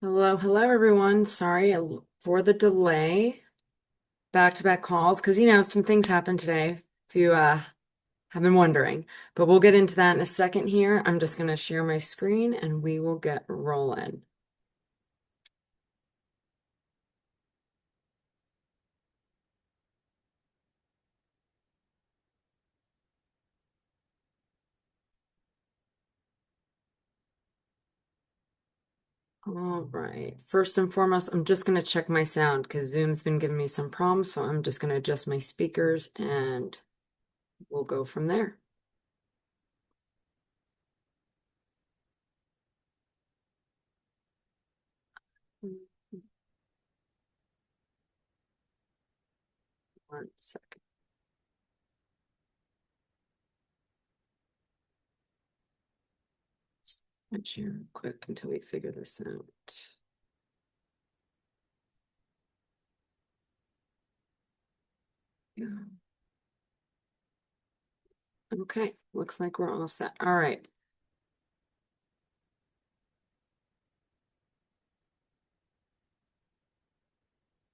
Hello, everyone. Sorry for the delay. Back-to-back calls, because some things happened today, if you have been wondering. But we'll get into that in a second here. I'm just going to share my screen and we will get rolling. All right. First and foremost, I'm just going to check my sound because Zoom's been giving me some problems. So I'm just going to adjust my speakers and we'll go from there. One second. Switch here quick until we figure this out. Yeah. Okay, looks like we're all set. All right.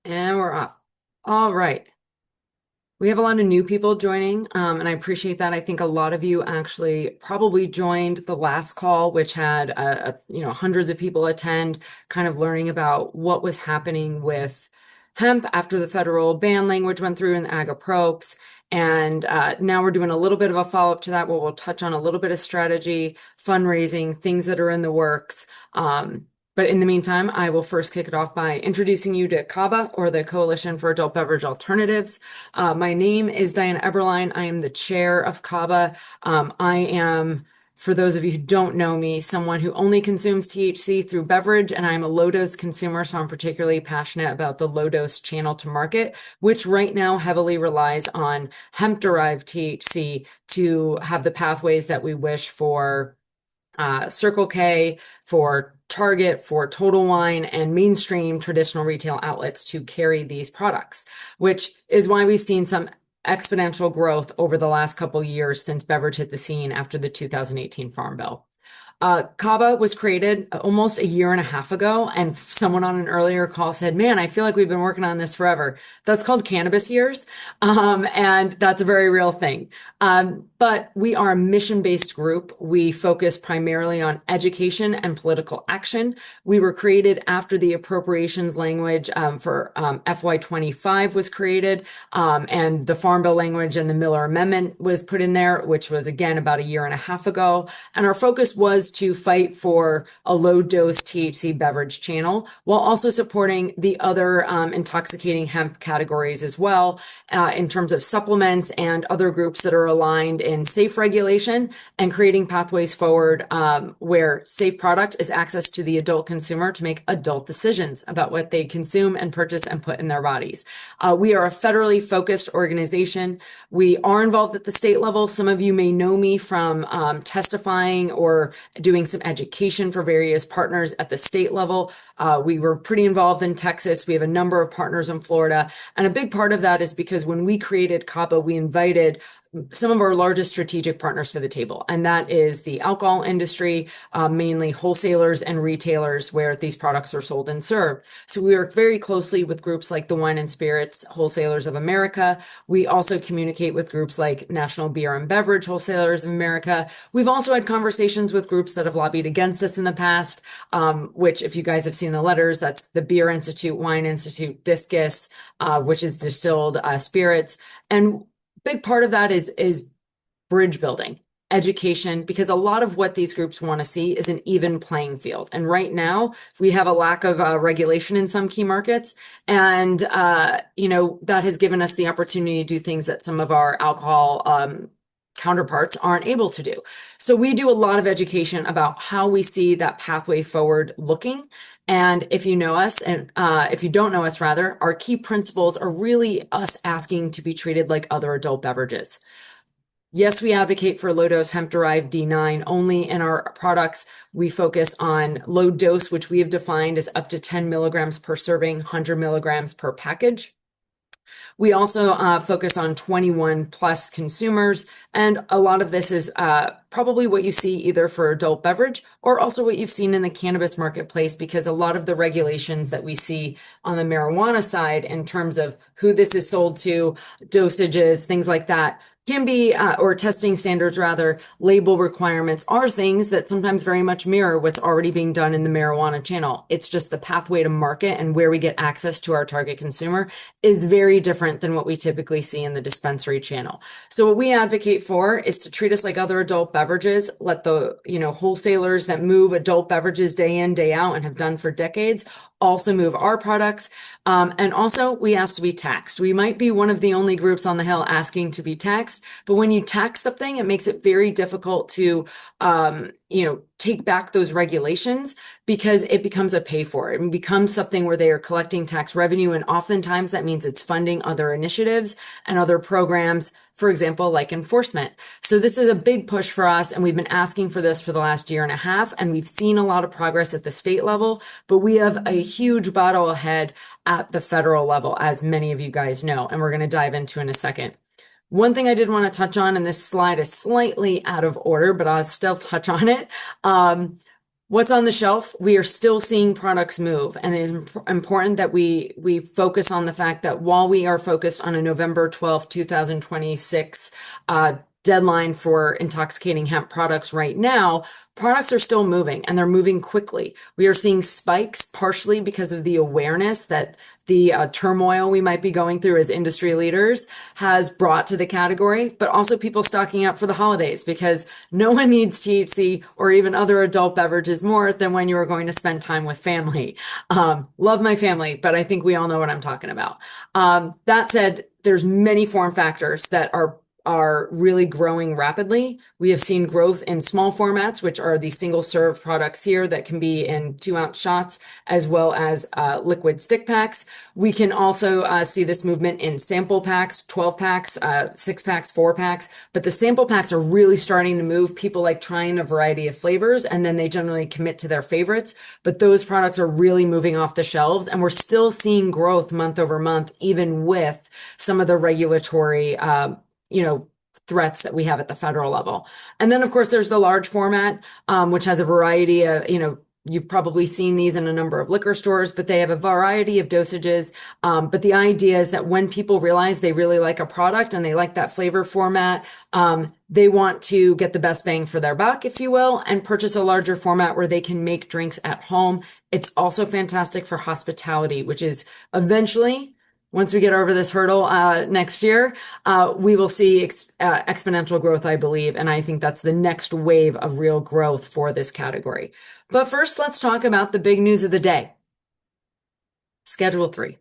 And we're off. All right. We have a lot of new people joining, and I appreciate that. I think a lot of you actually probably joined the last call, which had hundreds of people attend, kind of learning about what was happening with hemp after the federal ban language went through in the agapropes. And now we're doing a little bit of a follow-up to that, where we'll touch on a little bit of strategy, fundraising, things that are in the works. But in the meantime, I will first kick it off by introducing you to CABA, or the Coalition for Adult Beverage Alternatives. My name is Diana Eberlein. I am the chair of CABA. I am, for those of you who don't know me, someone who only consumes THC through Beverage, and I'm a low-dose consumer, so I'm particularly passionate about the low-dose channel to market, which right now heavily relies on hemp-derived THC to have the pathways that we wish for Circle K, for Target, for Total Wine, and mainstream traditional retail outlets to carry these products, which is why we've seen some exponential growth over the last couple years since beverage hit the scene after the 2018 Farm Bill. CABA was created almost a year and a half ago, and someone on an earlier call said, "Man, I feel like we've been working on this forever." That's called cannabis years, and that's a very real thing. But we are a mission-based group. We focus primarily on education and political action. We were created after the appropriations language for FY25 was created, and the Farm Bill language and the Miller Amendment was put in there, which was again about a year and a half ago. And our focus was to fight for a low-dose THC beverage channel while also supporting the other intoxicating hemp categories as well, in terms of supplements and other groups that are aligned in safe regulation and creating pathways forward, where safe product is access to the adult consumer to make adult decisions about what they consume and purchase and put in their bodies. We are a federally focused organization. We are involved at the state level. Some of you may know me from testifying or doing some education for various partners at the state level. We were pretty involved in Texas. We have a number of partners in Florida. And a big part of that is because when we created CABA, we invited some of our largest strategic partners to the table, and that is the alcohol industry, mainly wholesalers and retailers where these products are sold and served. So we work very closely with groups like the Wine and Spirits Wholesalers of America. We also communicate with groups like National Beer and Beverage Wholesalers of America. We've also had conversations with groups that have lobbied against us in the past, which, if you guys have seen the letters, that's the Beer Institute, Wine Institute, Discus, which is distilled spirits. And big part of that is bridge building, education, because a lot of what these groups want to see is an even playing field. And right now we have a lack of regulation in some key markets. And, that has given us the opportunity to do things that some of our alcohol counterparts aren't able to do. So we do a lot of education about how we see that pathway forward looking. And if you know us, and if you don't know us, rather, our key principles are really us asking to be treated like other adult beverages. Yes, we advocate for low-dose hemp-derived D9 only in our products. We focus on low dose, which we have defined as up to 10 milligrams per serving, 100 milligrams per package. We also focus on 21 plus consumers, and a lot of this is probably what you see either for adult beverage or also what you've seen in the cannabis marketplace, because a lot of the regulations that we see on the marijuana side in terms of who this is sold to, dosages, things like that, can be, or testing standards rather, label requirements are things that sometimes very much mirror what's already being done in the marijuana channel. It's just the pathway to market and where we get access to our target consumer is very different than what we typically see in the dispensary channel. So what we advocate for is to treat us like other adult beverages, let the, wholesalers that move adult beverages day in, day out and have done for decades also move our products. And also we ask to be taxed. We might be one of the only groups on the Hill asking to be taxed, but when you tax something, it makes it very difficult to, take back those regulations because it becomes a pay for it and becomes something where they are collecting tax revenue. And oftentimes that means it's funding other initiatives and other programs, for example, like enforcement. So this is a big push for us. And we've been asking for this for the last year and a half. And we've seen a lot of progress at the state level, but we have a huge battle ahead at the federal level, as many of you guys know, and we're going to dive into in a second. One thing I did want to touch on, and this slide is slightly out of order, but I'll still touch on it. What's on the shelf? We are still seeing products move, and it is important that we focus on the fact that while we are focused on a November 12th, 2026 deadline for intoxicating hemp products right now, products are still moving and they're moving quickly. We are seeing spikes partially because of the awareness that the turmoil we might be going through as industry leaders has brought to the category, but also people stocking up for the holidays because no one needs THC or even other adult beverages more than when you are going to spend time with family. Love my family, but I think we all know what I'm talking about. That said, there's many form factors that are really growing rapidly. We have seen growth in small formats, which are the single serve products here that can be in 2-ounce shots, as well as liquid stick packs. We can also see this movement in sample packs, 12 packs, 6 packs, 4 packs, but the sample packs are really starting to move. People like trying a variety of flavors and then they generally commit to their favorites, but those products are really moving off the shelves and we're still seeing growth month over month, even with some of the regulatory threats that we have at the federal level. And then, of course, there's the large format, which has a variety of, you've probably seen these in a number of liquor stores, but they have a variety of dosages. But the idea is that when people realize they really like a product and they like that flavor format, they want to get the best bang for their buck, if you will, and purchase a larger format where they can make drinks at home. It's also fantastic for hospitality, which is eventually, once we get over this hurdle next year, we will see exponential growth, I believe. And I think that's the next wave of real growth for this category. But first, let's talk about the big news of the day. Schedule 3.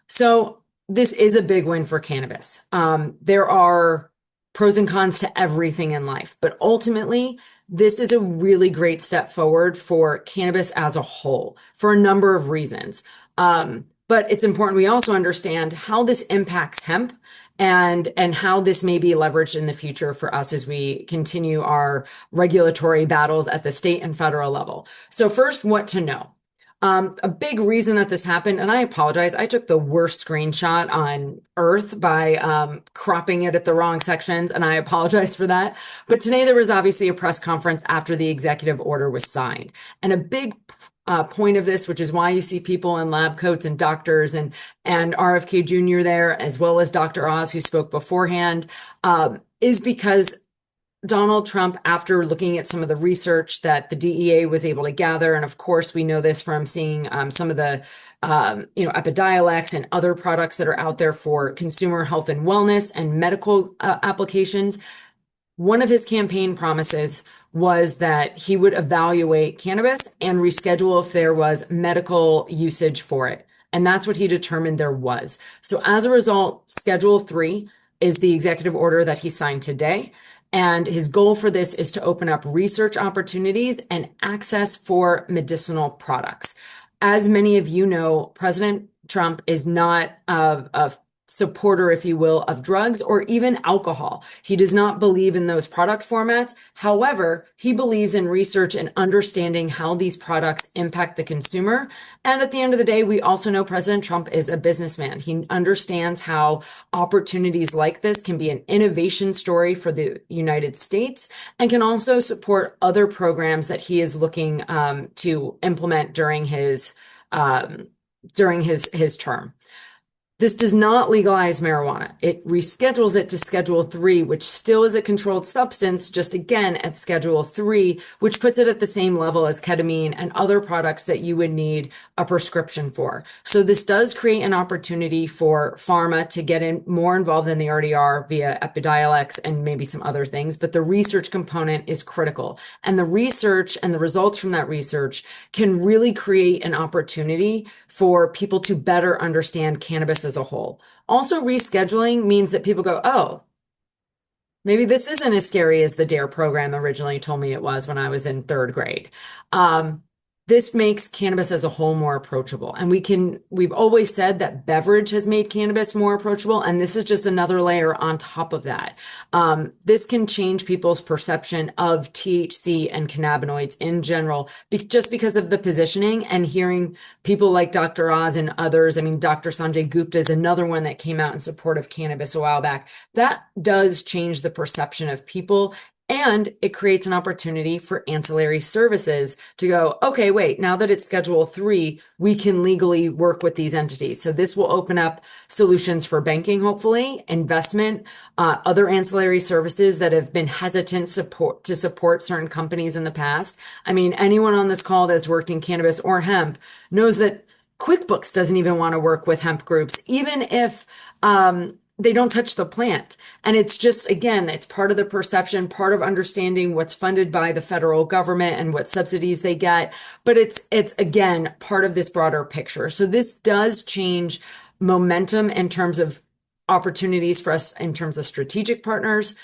So this is a big win for cannabis. There are pros and cons to everything in life, but ultimately, this is a really great step forward for cannabis as a whole for a number of reasons. But it's important we also understand how this impacts hemp and how this may be leveraged in the future for us as we continue our regulatory battles at the state and federal level. So first, what to know. A big reason that this happened, and I apologize, I took the worst screenshot on earth by cropping it at the wrong sections, and I apologize for that. But today there was obviously a press conference after the executive order was signed. And a big point of this, which is why you see people in lab coats and doctors and RFK Jr. there, as well as Dr. Oz, who spoke beforehand, is because Donald Trump, after looking at some of the research that the DEA was able to gather, and of course we know this from seeing some of the Epidiolex and other products that are out there for consumer health and wellness and medical applications. One of his campaign promises was that he would evaluate cannabis and reschedule if there was medical usage for it. And that's what he determined there was. So as a result, Schedule 3 is the executive order that he signed today. And his goal for this is to open up research opportunities and access for medicinal products. As many of you know, President Trump is not a supporter, if you will, of drugs or even alcohol. He does not believe in those product formats. However, he believes in research and understanding how these products impact the consumer. And at the end of the day, we also know President Trump is a businessman. He understands how opportunities like this can be an innovation story for the United States and can also support other programs that he is looking to implement um, during his term. This does not legalize marijuana. It reschedules it to Schedule 3, which still is a controlled substance, just again at Schedule 3, which puts it at the same level as ketamine and other products that you would need a prescription for. So this does create an opportunity for pharma to get in more involved than they already are via Epidiolex and maybe some other things, but the research component is critical. And the research and the results from that research can really create an opportunity for people to better understand cannabis as a whole. Also, rescheduling means that people go, oh, maybe this isn't as scary as the DARE program originally told me it was when I was in third grade. This makes cannabis as a whole more approachable. And we've always said that Beverage has made cannabis more approachable. And this is just another layer on top of that. This can change people's perception of THC and cannabinoids in general, just because of the positioning and hearing people like Dr. Oz and others. I mean, Dr. Sanjay Gupta is another one that came out in support of cannabis a while back. That does change the perception of people. And it creates an opportunity for ancillary services to go, okay, wait, now that it's Schedule 3, we can legally work with these entities. So this will open up solutions for banking, hopefully, investment, other ancillary services that have been hesitant to support certain companies in the past. I mean, anyone on this call that's worked in cannabis or hemp knows that QuickBooks doesn't even want to work with hemp groups, even if they don't touch the plant. And it's just, again, it's part of the perception, part of understanding what's funded by the federal government and what subsidies they get. But it's again, part of this broader picture. So this does change momentum in terms of opportunities for us in terms of strategic partners.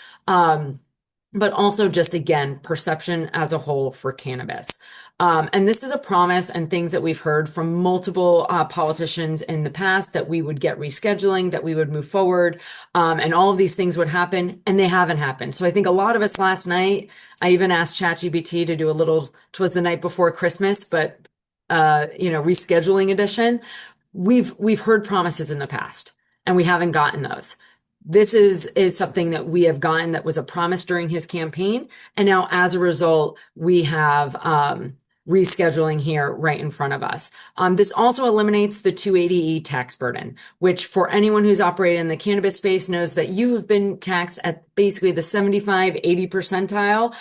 But also just, again, perception as a whole for cannabis. And this is a promise and things that we've heard from multiple politicians in the past, that we would get rescheduling, that we would move forward, and all of these things would happen, and they haven't happened. So I think a lot of us last night, I even asked ChatGPT to do a little, 'twas the night before Christmas, but rescheduling edition. We've heard promises in the past, and we haven't gotten those. This is something that we have gotten that was a promise during his campaign. And now as a result, we have rescheduling here right in front of us. This also eliminates the 280E tax burden, which for anyone who's operated in the cannabis space knows that you've been taxed at basically the 75, 80 percentile.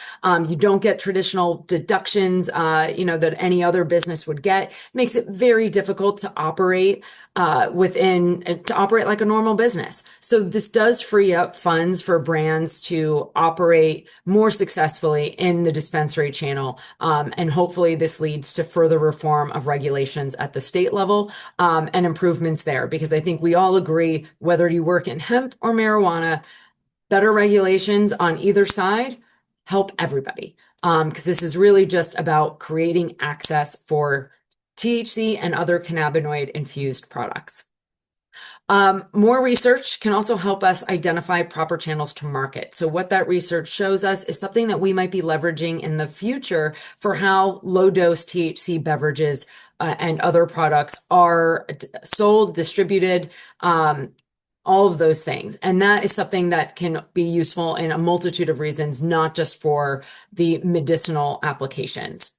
You don't get traditional deductions, that any other business would get. Makes it very difficult to operate like a normal business. So this does free up funds for brands to operate more successfully in the dispensary channel. And hopefully this leads to further reform of regulations at the state level, and improvements there, because I think we all agree, whether you work in hemp or marijuana, better regulations on either side help everybody. Because this is really just about creating access for THC and other cannabinoid infused products. More research can also help us identify proper channels to market. So what that research shows us is something that we might be leveraging in the future for how low dose THC beverages and other products are sold, distributed, all of those things. And that is something that can be useful in a multitude of reasons, not just for the medicinal applications.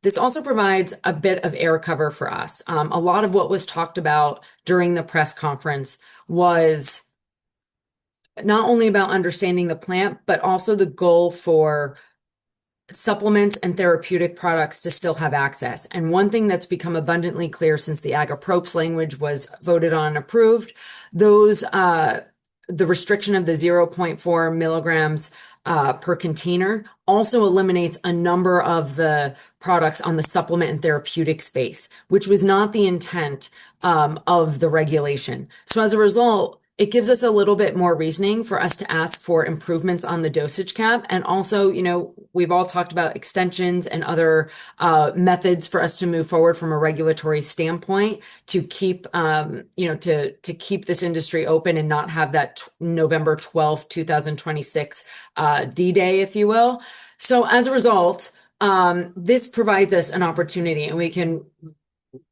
This also provides a bit of air cover for us. A lot of what was talked about during the press conference was not only about understanding the plant, but also the goal for supplements and therapeutic products to still have access. And one thing that's become abundantly clear since the agapropes language was voted on and approved, the restriction of the 0.4 milligrams per container also eliminates a number of the products on the supplement and therapeutic space, which was not the intent of the regulation. So as a result, it gives us a little bit more reasoning for us to ask for improvements on the dosage cap. And also, we've all talked about extensions and other methods for us to move forward from a regulatory standpoint to keep, to keep this industry open and not have that November 12th, 2026 D-Day, if you will. So as a result, this provides us an opportunity, and we can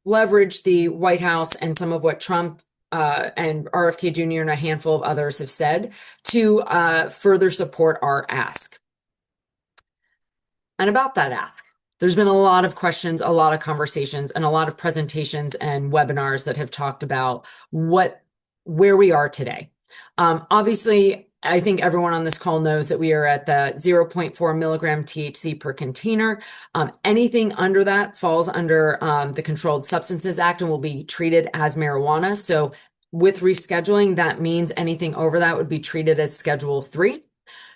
leverage the White House and some of what Trump and RFK Jr. and a handful of others have said to further support our ask. And about that ask, there's been a lot of questions, a lot of conversations, and a lot of presentations and webinars that have talked about where we are today. Obviously, I think everyone on this call knows that we are at the 0.4 milligram THC per container. Anything under that falls under the Controlled Substances Act and will be treated as marijuana. So with rescheduling, that means anything over that would be treated as Schedule 3.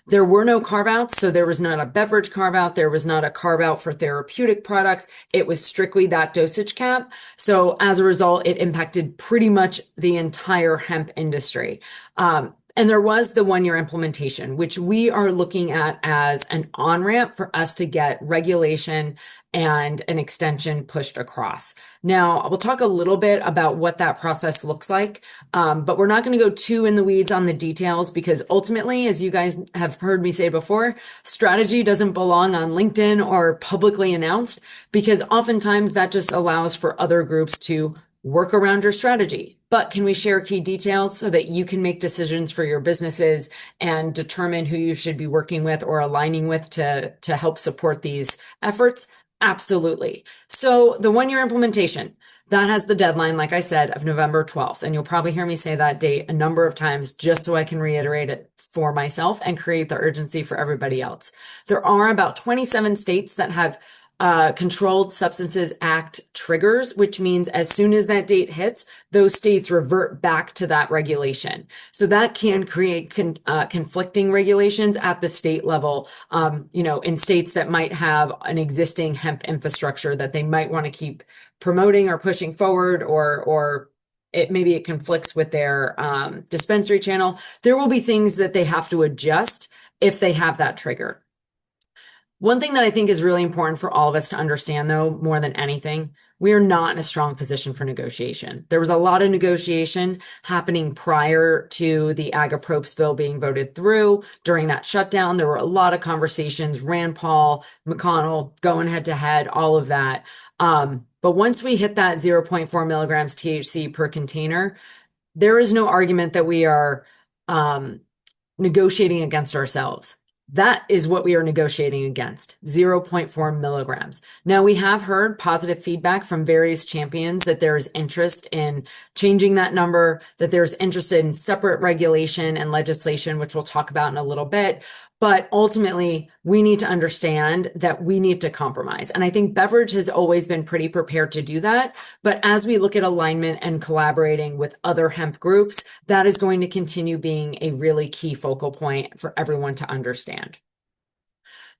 There were no carve-outs, so there was not a beverage carve-out. There was not a carve-out for therapeutic products. It was strictly that dosage cap. So as a result, it impacted pretty much the entire hemp industry. And there was the 1-year implementation, which we are looking at as an on-ramp for us to get regulation and an extension pushed across. Now, we'll talk a little bit about what that process looks like, but we're not going to go too in the weeds on the details because ultimately, as you guys have heard me say before, strategy doesn't belong on LinkedIn or publicly announced because oftentimes that just allows for other groups to work around your strategy. But can we share key details so that you can make decisions for your businesses and determine who you should be working with or aligning with to help support these efforts? Absolutely. So the 1-year implementation, that has the deadline, like I said, of November 12th. And you'll probably hear me say that date a number of times just so I can reiterate it for myself and create the urgency for everybody else. There are about 27 states that have Controlled Substances Act triggers, which means as soon as that date hits, those states revert back to that regulation. So that can create conflicting regulations at the state level, in states that might have an existing hemp infrastructure that they might want to keep promoting or pushing forward, or maybe it conflicts with their dispensary channel. There will be things that they have to adjust if they have that trigger. One thing that I think is really important for all of us to understand, though, more than anything, we are not in a strong position for negotiation. There was a lot of negotiation happening prior to the Agapropes bill being voted through. During that shutdown, there were a lot of conversations, Rand Paul, McConnell, going head to head, all of that. But once we hit that 0.4 milligrams THC per container, there is no argument that we are negotiating against ourselves. That is what we are negotiating against, 0.4 milligrams. Now, we have heard positive feedback from various champions that there is interest in changing that number, that there's interest in separate regulation and legislation, which we'll talk about in a little bit. But ultimately, we need to understand that we need to compromise. And I think Beverage has always been pretty prepared to do that. But as we look at alignment and collaborating with other hemp groups, that is going to continue being a really key focal point for everyone to understand.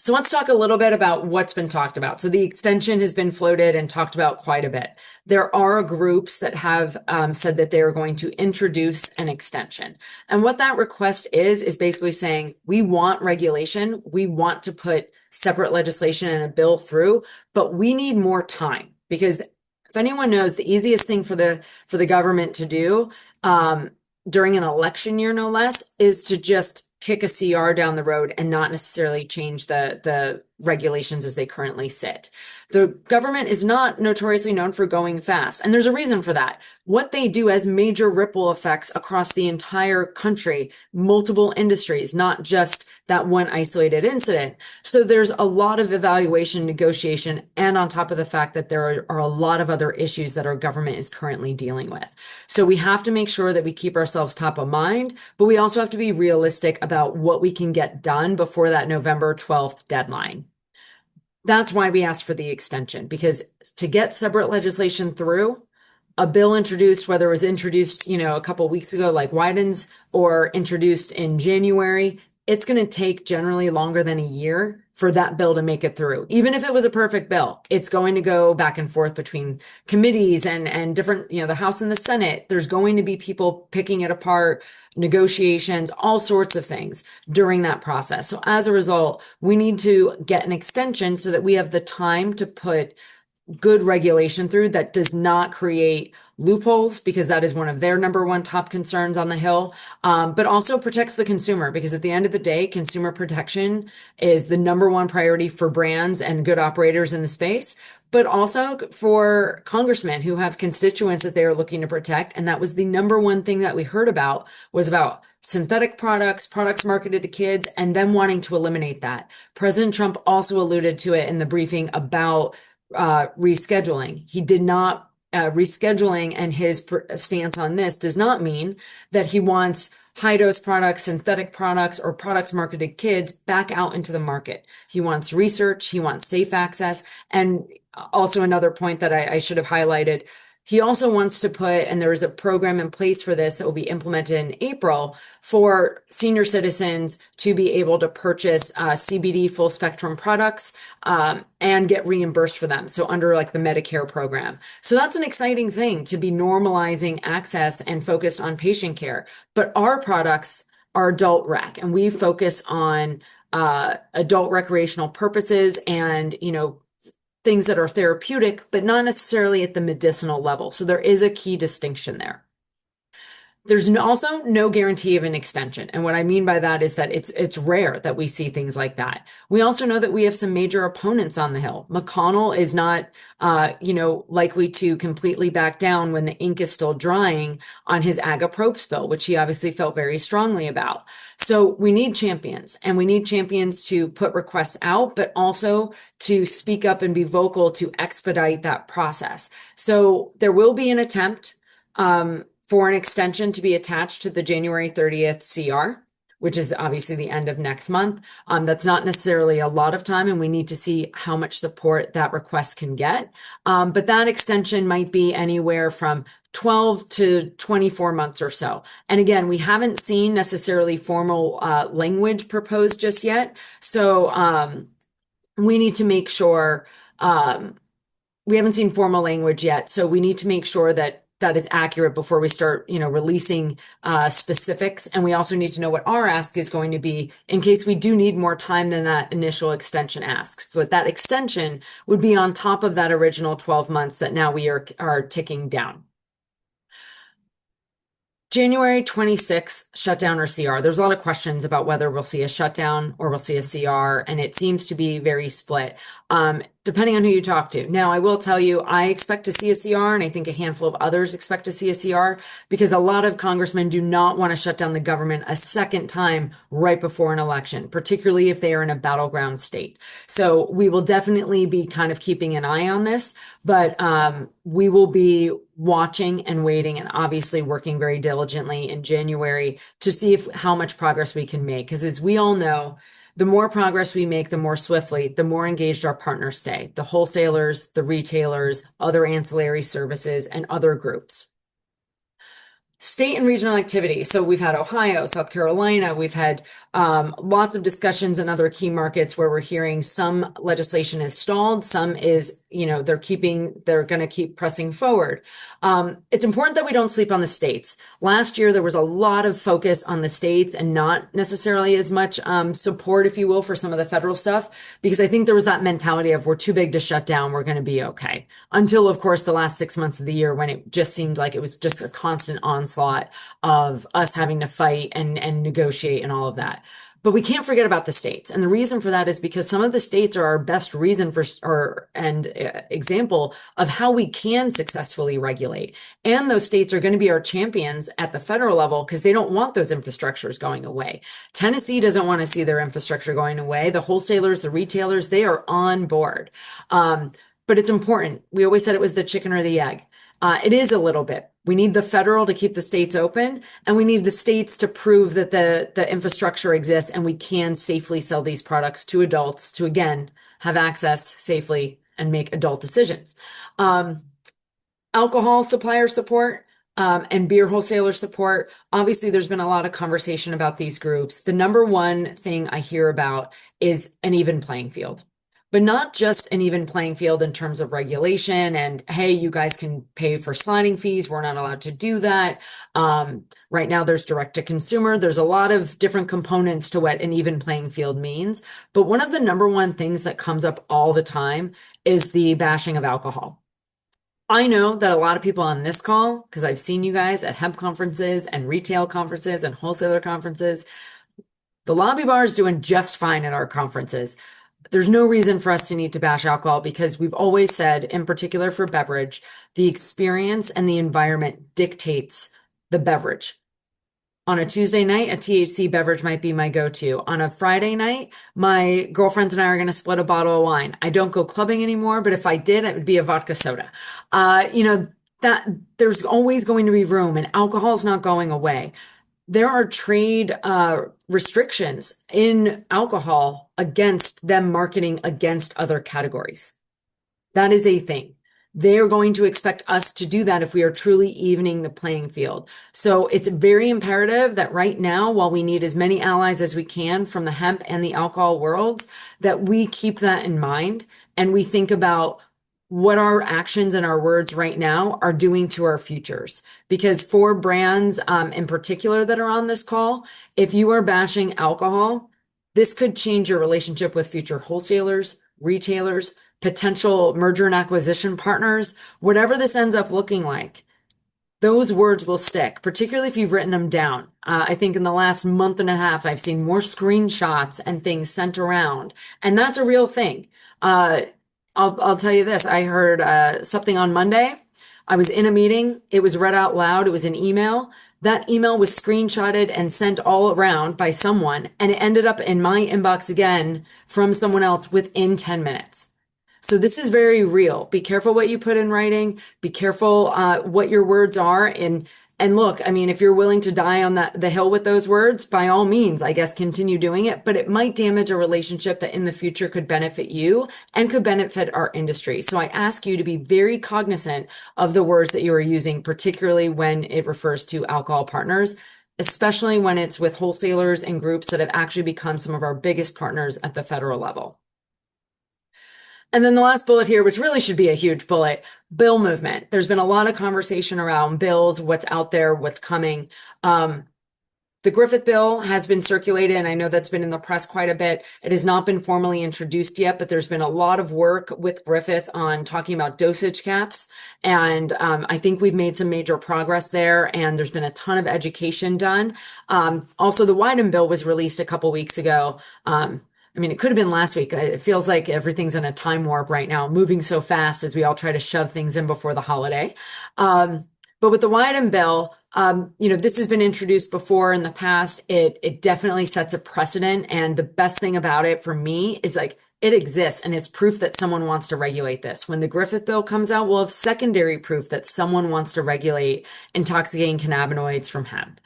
So let's talk a little bit about what's been talked about. So the extension has been floated and talked about quite a bit. There are groups that have said that they are going to introduce an extension. And what that request is basically saying, we want regulation. We want to put separate legislation and a bill through, but we need more time because if anyone knows, the easiest thing for the government to do during an election year, no less, is to just kick a CR down the road and not necessarily change the regulations as they currently sit. The government is not notoriously known for going fast, and there's a reason for that. What they do has major ripple effects across the entire country, multiple industries, not just that one isolated incident. So there's a lot of evaluation, negotiation, and on top of the fact that there are a lot of other issues that our government is currently dealing with. So we have to make sure that we keep ourselves top of mind, but we also have to be realistic about what we can get done before that November 12th deadline. That's why we asked for the extension, because to get separate legislation through, a bill introduced, whether it was introduced, a couple of weeks ago, like Wyden's, or introduced in January, it's going to take generally longer than a year for that bill to make it through. Even if it was a perfect bill, it's going to go back and forth between committees and different, the House and the Senate. There's going to be people picking it apart, negotiations, all sorts of things during that process. So as a result, we need to get an extension so that we have the time to put good regulation through that does not create loopholes, because that is one of their number one top concerns on the Hill, but also protects the consumer, because at the end of the day, consumer protection is the number one priority for brands and good operators in the space, but also for congressmen who have constituents that they are looking to protect. And that was the number one thing that we heard about, was about synthetic products, products marketed to kids, and them wanting to eliminate that. President Trump also alluded to it in the briefing about rescheduling. He did not, rescheduling, and his stance on this does not mean that he wants high dose products, synthetic products, or products marketed to kids back out into the market. He wants research, he wants safe access. And also another point that I should have highlighted, he also wants to put, and there is a program in place for this that will be implemented in April, for senior citizens to be able to purchase CBD full spectrum products and get reimbursed for them. So under like the Medicare program. So that's an exciting thing, to be normalizing access and focused on patient care. But our products are adult rec, and we focus on adult recreational purposes and, things that are therapeutic, but not necessarily at the medicinal level. So there is a key distinction there. There's also no guarantee of an extension. And what I mean by that is that it's rare that we see things like that. We also know that we have some major opponents on the Hill. McConnell is not, likely to completely back down when the ink is still drying on his AGA-Probst bill, which he obviously felt very strongly about. So we need champions, and we need champions to put requests out, but also to speak up and be vocal to expedite that process. So there will be an attempt, for an extension to be attached to the January 30th CR, which is obviously the end of next month. That's not necessarily a lot of time, and we need to see how much support that request can get. But that extension might be anywhere from 12 to 24 months or so. And again, we haven't seen necessarily formal language proposed just yet. So we need to make sure, we haven't seen formal language yet. So we need to make sure that that is accurate before we start, releasing specifics. And we also need to know what our ask is going to be in case we do need more time than that initial extension asks. But that extension would be on top of that original 12 months that now we are ticking down. January 26th, shutdown or CR. There's a lot of questions about whether we'll see a shutdown or we'll see a CR, and it seems to be very split, depending on who you talk to. Now, I will tell you, I expect to see a CR, and I think a handful of others expect to see a CR, because a lot of congressmen do not want to shut down the government a second time right before an election, particularly if they are in a battleground state. So we will definitely be kind of keeping an eye on this, but we will be watching and waiting, and obviously working very diligently in January to see how much progress we can make. Because as we all know, the more progress we make, the more swiftly, the more engaged our partners stay. The wholesalers, the retailers, other ancillary services, and other groups. State and regional activity. So we've had Ohio, South Carolina, we've had lots of discussions in other key markets where we're hearing some legislation is stalled, some is, they're going to keep pressing forward. It's important that we don't sleep on the states. Last year, there was a lot of focus on the states and not necessarily as much support, if you will, for some of the federal stuff, because I think there was that mentality of we're too big to shut down, we're going to be okay. Until, of course, the last 6 months of the year, when it just seemed like it was just a constant onslaught of us having to fight and negotiate and all of that. But we can't forget about the states. And the reason for that is because some of the states are our best reason example of how we can successfully regulate. And those states are going to be our champions at the federal level because they don't want those infrastructures going away. Tennessee doesn't want to see their infrastructure going away. The wholesalers, the retailers, they are on board. But it's important. We always said it was the chicken or the egg. It is a little bit. We need the federal to keep the states open, and we need the states to prove that the infrastructure exists and we can safely sell these products to adults to, again, have access safely and make adult decisions. Alcohol supplier support. and beer wholesaler support. Obviously, there's been a lot of conversation about these groups. The number one thing I hear about is an even playing field. But not just an even playing field in terms of regulation and, hey, you guys can pay for sliding fees. We're not allowed to do that. Right now, there's direct to consumer. There's a lot of different components to what an even playing field means. But one of the number one things that comes up all the time is the bashing of alcohol. I know that a lot of people on this call, because I've seen you guys at hemp conferences and retail conferences and wholesaler conferences, the lobby bar is doing just fine at our conferences. There's no reason for us to need to bash alcohol because we've always said, in particular for beverage, the experience and the environment dictates the beverage. On a Tuesday night, a THC beverage might be my go-to. On a Friday night, my girlfriends and I are going to split a bottle of wine. I don't go clubbing anymore, but if I did, it would be a vodka soda. That there's always going to be room, and alcohol is not going away. There are trade restrictions in alcohol against them marketing against other categories. That is a thing. They're going to expect us to do that if we are truly evening the playing field. So it's very imperative that right now, while we need as many allies as we can from the hemp and the alcohol worlds, that we keep that in mind and we think about what our actions and our words right now are doing to our futures. Because for brands in particular that are on this call, if you are bashing alcohol, this could change your relationship with future wholesalers, retailers, potential merger and acquisition partners, whatever this ends up looking like. Those words will stick, particularly if you've written them down. I think in the last month and a half, I've seen more screenshots and things sent around, and that's a real thing. I'll tell you this. I heard something on Monday. I was in a meeting. It was read out loud. It was an email. That email was screenshotted and sent all around by someone, and it ended up in my inbox again from someone else within 10 minutes. So this is very real. Be careful what you put in writing. Be careful what your words are. And look, I mean, if you're willing to die on the hill with those words, by all means, I guess continue doing it. But it might damage a relationship that in the future could benefit you and could benefit our industry. So I ask you to be very cognizant of the words that you are using, particularly when it refers to alcohol partners, especially when it's with wholesalers and groups that have actually become some of our biggest partners at the federal level. And then the last bullet here, which really should be a huge bullet, bill movement. There's been a lot of conversation around bills, what's out there, what's coming. The Griffith bill has been circulated, and I know that's been in the press quite a bit. It has not been formally introduced yet, but there's been a lot of work with Griffith on talking about dosage caps. And I think we've made some major progress there, and there's been a ton of education done. Also, the Wyden bill was released a couple weeks ago. I mean, it could have been last week. It feels like everything's in a time warp right now, moving so fast as we all try to shove things in before the holiday. But with the Wyden bill, this has been introduced before in the past. It definitely sets a precedent. And the best thing about it for me is like, it exists and it's proof that someone wants to regulate this. When the Griffith bill comes out, we'll have secondary proof that someone wants to regulate intoxicating cannabinoids from hemp.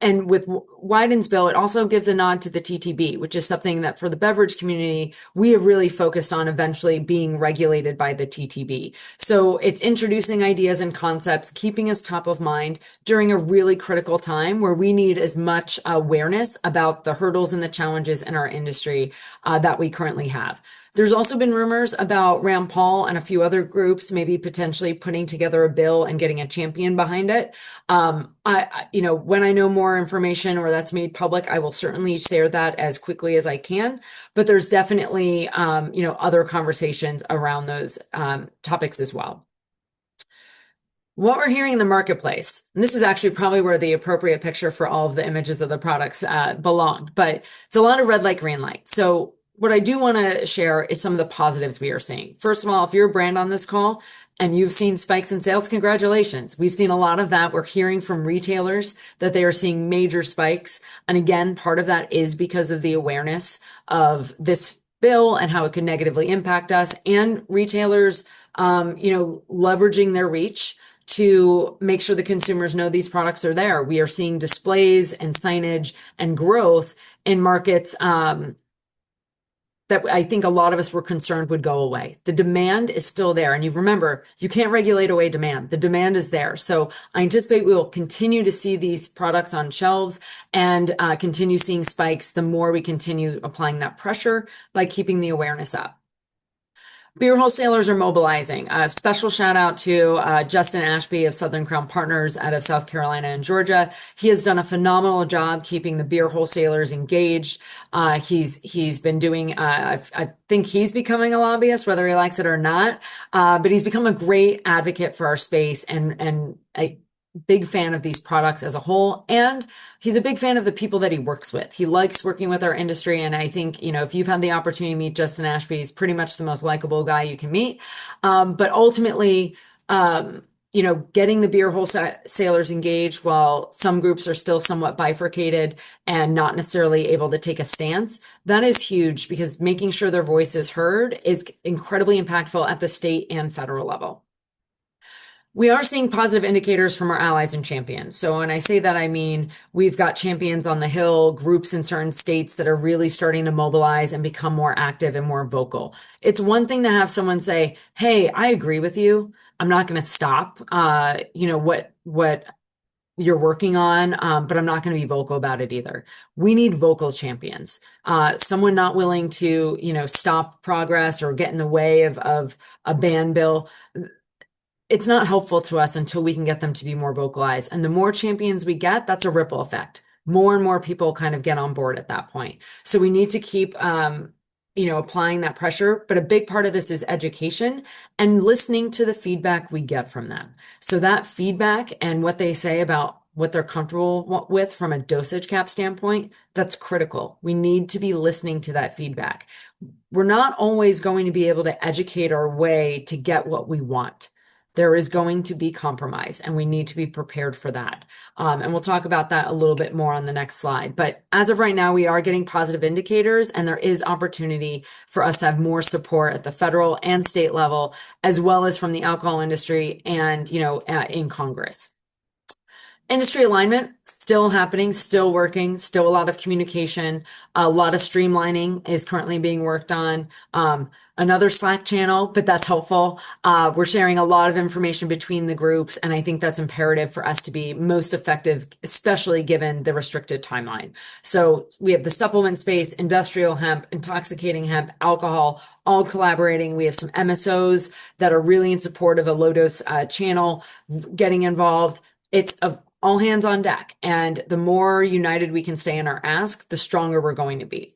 And with Wyden's bill, it also gives a nod to the TTB, which is something that for the beverage community, we have really focused on eventually being regulated by the TTB. So it's introducing ideas and concepts, keeping us top of mind during a really critical time where we need as much awareness about the hurdles and the challenges in our industry that we currently have. There's also been rumors about Rand Paul and a few other groups maybe potentially putting together a bill and getting a champion behind it. When I know more information or that's made public, I will certainly share that as quickly as I can. But there's definitely, other conversations around those topics as well. What we're hearing in the marketplace, and this is actually probably where the appropriate picture for all of the images of the products belonged, but it's a lot of red light, green light. So what I do want to share is some of the positives we are seeing. First of all, if you're a brand on this call and you've seen spikes in sales, congratulations. We've seen a lot of that. We're hearing from retailers that they are seeing major spikes. And again, part of that is because of the awareness of this bill and how it could negatively impact us, and retailers, leveraging their reach to make sure the consumers know these products are there. We are seeing displays and signage and growth in markets, that I think a lot of us were concerned would go away. The demand is still there. And you remember, you can't regulate away demand. The demand is there. So I anticipate we will continue to see these products on shelves and continue seeing spikes the more we continue applying that pressure by keeping the awareness up. Beer wholesalers are mobilizing. A special shout out to Justin Ashby of Southern Crown Partners out of South Carolina and Georgia. He has done a phenomenal job keeping the beer wholesalers engaged. He's been doing. I think he's becoming a lobbyist, whether he likes it or not. But he's become a great advocate for our space and a big fan of these products as a whole. And he's a big fan of the people that he works with. He likes working with our industry. And I think, if you've had the opportunity to meet Justin Ashby, he's pretty much the most likable guy you can meet. But ultimately, getting the beer wholesalers engaged while some groups are still somewhat bifurcated and not necessarily able to take a stance, that is huge because making sure their voice is heard is incredibly impactful at the state and federal level. We are seeing positive indicators from our allies and champions. So when I say that, I mean we've got champions on the Hill, groups in certain states that are really starting to mobilize and become more active and more vocal. It's one thing to have someone say, "Hey, I agree with you. I'm not going to stop, what you're working on, but I'm not going to be vocal about it either." We need vocal champions. Someone not willing to, stop progress or get in the way of a ban bill. It's not helpful to us until we can get them to be more vocalized. And the more champions we get, that's a ripple effect. More and more people kind of get on board at that point. So we need to keep, applying that pressure. But a big part of this is education and listening to the feedback we get from them. So that feedback and what they say about what they're comfortable with from a dosage cap standpoint, that's critical. We need to be listening to that feedback. We're not always going to be able to educate our way to get what we want. There is going to be compromise and we need to be prepared for that. And we'll talk about that a little bit more on the next slide. But as of right now, we are getting positive indicators and there is opportunity for us to have more support at the federal and state level, as well as from the alcohol industry and, in Congress. Industry alignment still happening, still working, still a lot of communication, a lot of streamlining is currently being worked on. Another Slack channel, but that's helpful. We're sharing a lot of information between the groups, and I think that's imperative for us to be most effective, especially given the restricted timeline. So we have the supplement space, industrial hemp, intoxicating hemp, alcohol, all collaborating. We have some MSOs that are really in support of a low dose channel getting involved. It's all hands on deck. And the more united we can stay in our ask, the stronger we're going to be.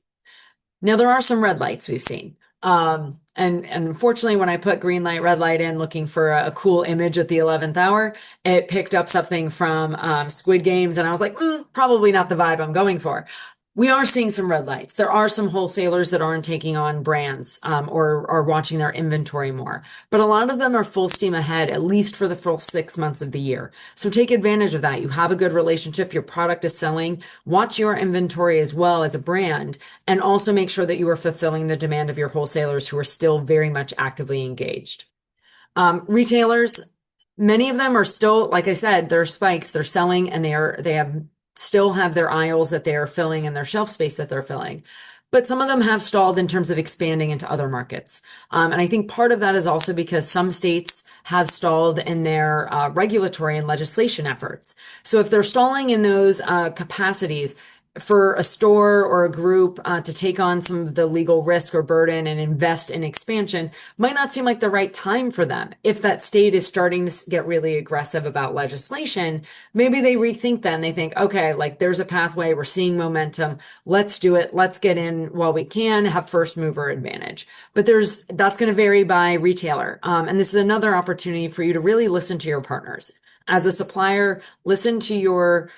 Now, there are some red lights we've seen. And unfortunately, when I put green light, red light in looking for a cool image at the 11th hour, it picked up something from Squid Games. And I was like, probably not the vibe I'm going for. We are seeing some red lights. There are some wholesalers that aren't taking on brands or are watching their inventory more. But a lot of them are full steam ahead, at least for the first 6 months of the year. So take advantage of that. You have a good relationship. Your product is selling. Watch your inventory as well as a brand. And also make sure that you are fulfilling the demand of your wholesalers who are still very much actively engaged. Retailers, many of them are still, like I said, they're spikes. They're selling and they still have their aisles that they are filling and their shelf space that they're filling. But some of them have stalled in terms of expanding into other markets. And I think part of that is also because some states have stalled in their regulatory and legislation efforts. So if they're stalling in those capacities, for a store or a group to take on some of the legal risk or burden and invest in expansion might not seem like the right time for them. If that state is starting to get really aggressive about legislation, maybe they rethink that and they think, okay, like there's a pathway, we're seeing momentum, let's do it, let's get in while we can, have first mover advantage. But that's going to vary by retailer. And this is another opportunity for you to really listen to your partners. As a supplier, listen to your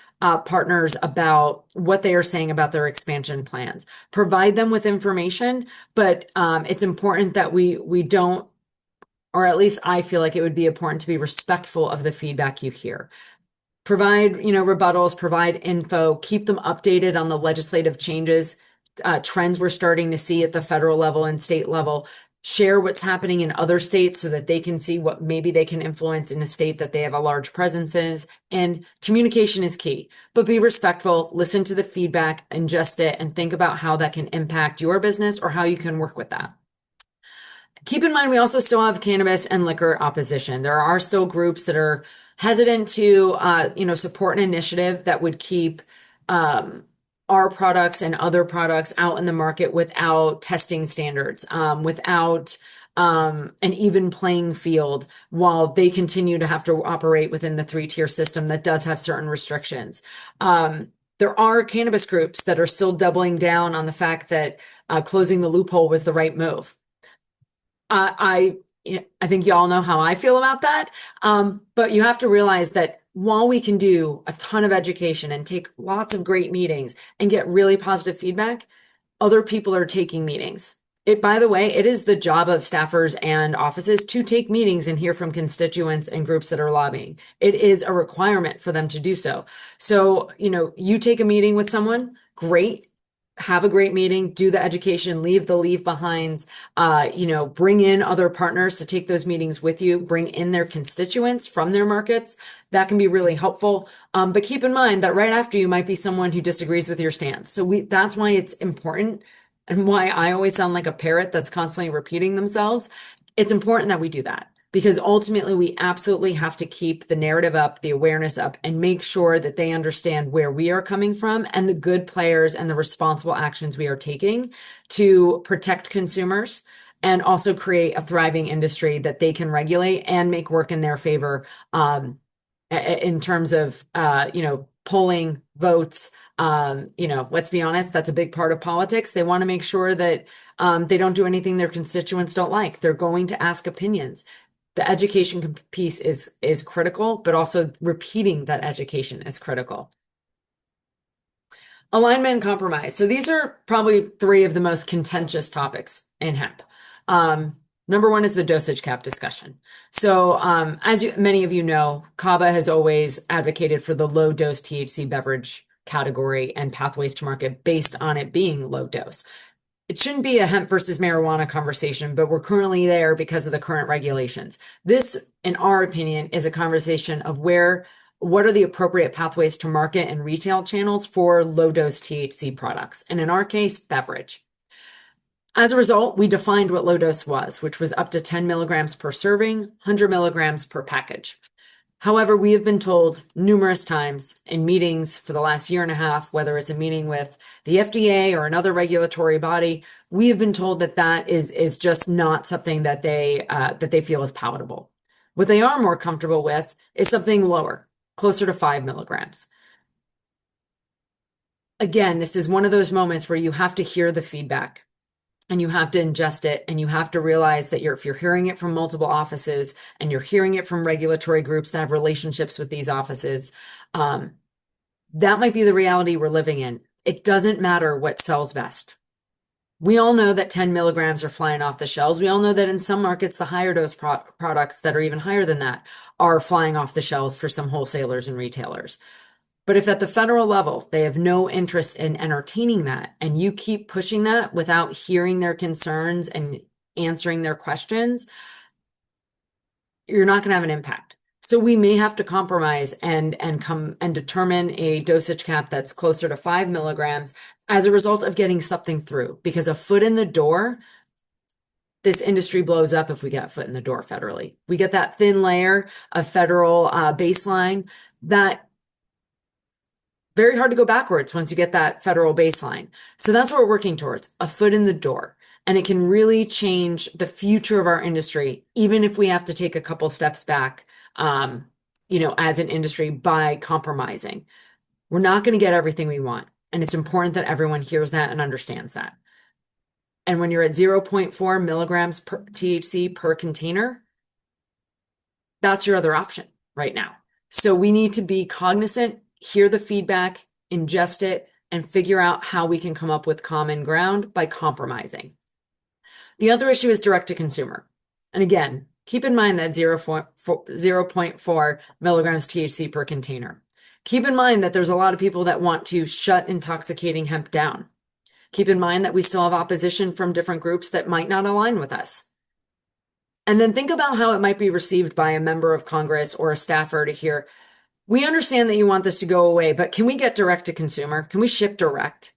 partners about what they are saying about their expansion plans. Provide them with information, but it's important that we don't, or at least I feel like it would be important to be respectful of the feedback you hear. Provide, rebuttals, provide info, keep them updated on the legislative changes, trends we're starting to see at the federal level and state level. share what's happening in other states so that they can see what maybe they can influence in a state that they have a large presence in. And communication is key, but be respectful, listen to the feedback, ingest it, and think about how that can impact your business or how you can work with that. Keep in mind, we also still have cannabis and liquor opposition. There are still groups that are hesitant to, support an initiative that would keep our products and other products out in the market without testing standards, without an even playing field, while they continue to have to operate within the three-tier system that does have certain restrictions. There are cannabis groups that are still doubling down on the fact that closing the loophole was the right move. I I think y'all know how I feel about that. But you have to realize that while we can do a ton of education and take lots of great meetings and get really positive feedback, other people are taking meetings. By the way, it is the job of staffers and offices to take meetings and hear from constituents and groups that are lobbying. It is a requirement for them to do so. So, you take a meeting with someone, great. Have a great meeting, do the education, leave the leave behinds, bring in other partners to take those meetings with you, bring in their constituents from their markets. That can be really helpful. But keep in mind that right after you might be someone who disagrees with your stance. So that's why it's important and why I always sound like a parrot that's constantly repeating themselves. It's important that we do that. Because ultimately, we absolutely have to keep the narrative up, the awareness up, and make sure that they understand where we are coming from and the good players and the responsible actions we are taking to protect consumers and also create a thriving industry that they can regulate and make work in their favor in terms of, polling votes. Let's be honest, that's a big part of politics. They want to make sure that they don't do anything their constituents don't like. They're going to ask opinions. The education piece is critical, but also repeating that education is critical. Alignment and compromise. So these are probably three of the most contentious topics in hemp. Number one is the dosage cap discussion. So as many of you know, CABA has always advocated for the low dose THC beverage category and pathways to market based on it being low dose. It shouldn't be a hemp versus marijuana conversation, but we're currently there because of the current regulations. This, in our opinion, is a conversation of what are the appropriate pathways to market and retail channels for low dose THC products. And in our case, beverage. As a result, we defined what low dose was, which was up to 10 milligrams per serving, 100 milligrams per package. However, we have been told numerous times in meetings for the last year and a half, whether it's a meeting with the FDA or another regulatory body, we have been told that is just not something that they feel is palatable. What they are more comfortable with is something lower, closer to 5 milligrams. Again, this is one of those moments where you have to hear the feedback. And you have to ingest it, and you have to realize that if you're hearing it from multiple offices and you're hearing it from regulatory groups that have relationships with these offices, that might be the reality we're living in. It doesn't matter what sells best. We all know that 10 milligrams are flying off the shelves. We all know that in some markets, the higher dose products that are even higher than that are flying off the shelves for some wholesalers and retailers. But if at the federal level, they have no interest in entertaining that, and you keep pushing that without hearing their concerns and answering their questions, you're not going to have an impact. So we may have to compromise and come and determine a dosage cap that's closer to 5 milligrams as a result of getting something through. Because a foot in the door, this industry blows up if we get a foot in the door federally. We get that thin layer of federal baseline that very hard to go backwards once you get that federal baseline. So that's what we're working towards, a foot in the door. And it can really change the future of our industry, even if we have to take a couple steps back, as an industry by compromising. We're not going to get everything we want. And it's important that everyone hears that and understands that. And when you're at 0.4 milligrams per THC per container, that's your other option right now. So we need to be cognizant, hear the feedback, ingest it, and figure out how we can come up with common ground by compromising. The other issue is direct to consumer. And again, keep in mind that 0.4 milligrams THC per container. Keep in mind that there's a lot of people that want to shut intoxicating hemp down. Keep in mind that we still have opposition from different groups that might not align with us. And then think about how it might be received by a member of Congress or a staffer to hear, we understand that you want this to go away, but can we get direct to consumer? Can we ship direct?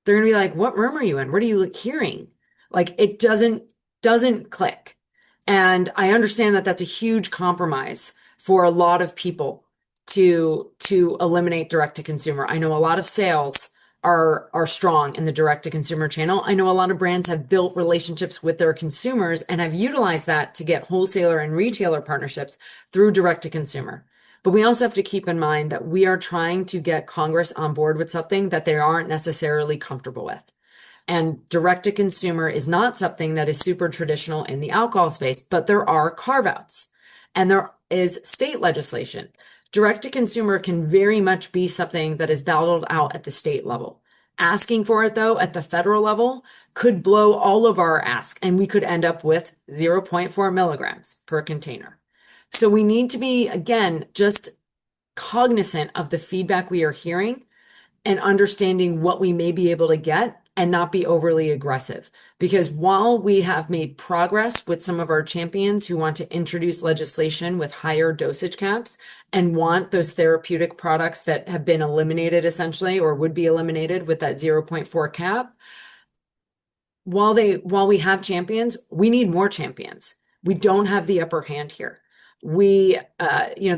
They're going to be like, what room are you in? What are you hearing? Like it doesn't click. And I understand that that's a huge compromise for a lot of people to eliminate direct to consumer. I know a lot of sales are strong in the direct to consumer channel. I know a lot of brands have built relationships with their consumers and have utilized that to get wholesaler and retailer partnerships through direct to consumer. But we also have to keep in mind that we are trying to get Congress on board with something that they aren't necessarily comfortable with. And direct to consumer is not something that is super traditional in the alcohol space, but there are carve outs and there is state legislation. Direct to consumer can very much be something that is battled out at the state level. Asking for it, though, at the federal level could blow all of our ask, and we could end up with zero point 0.4 milligrams per container. So we need to be, again, just cognizant of the feedback we are hearing and understanding what we may be able to get and not be overly aggressive. Because while we have made progress with some of our champions who want to introduce legislation with higher dosage caps and want those therapeutic products that have been eliminated essentially or would be eliminated with that zero point 0.4 cap, while we have champions, we need more champions. We don't have the upper hand here. The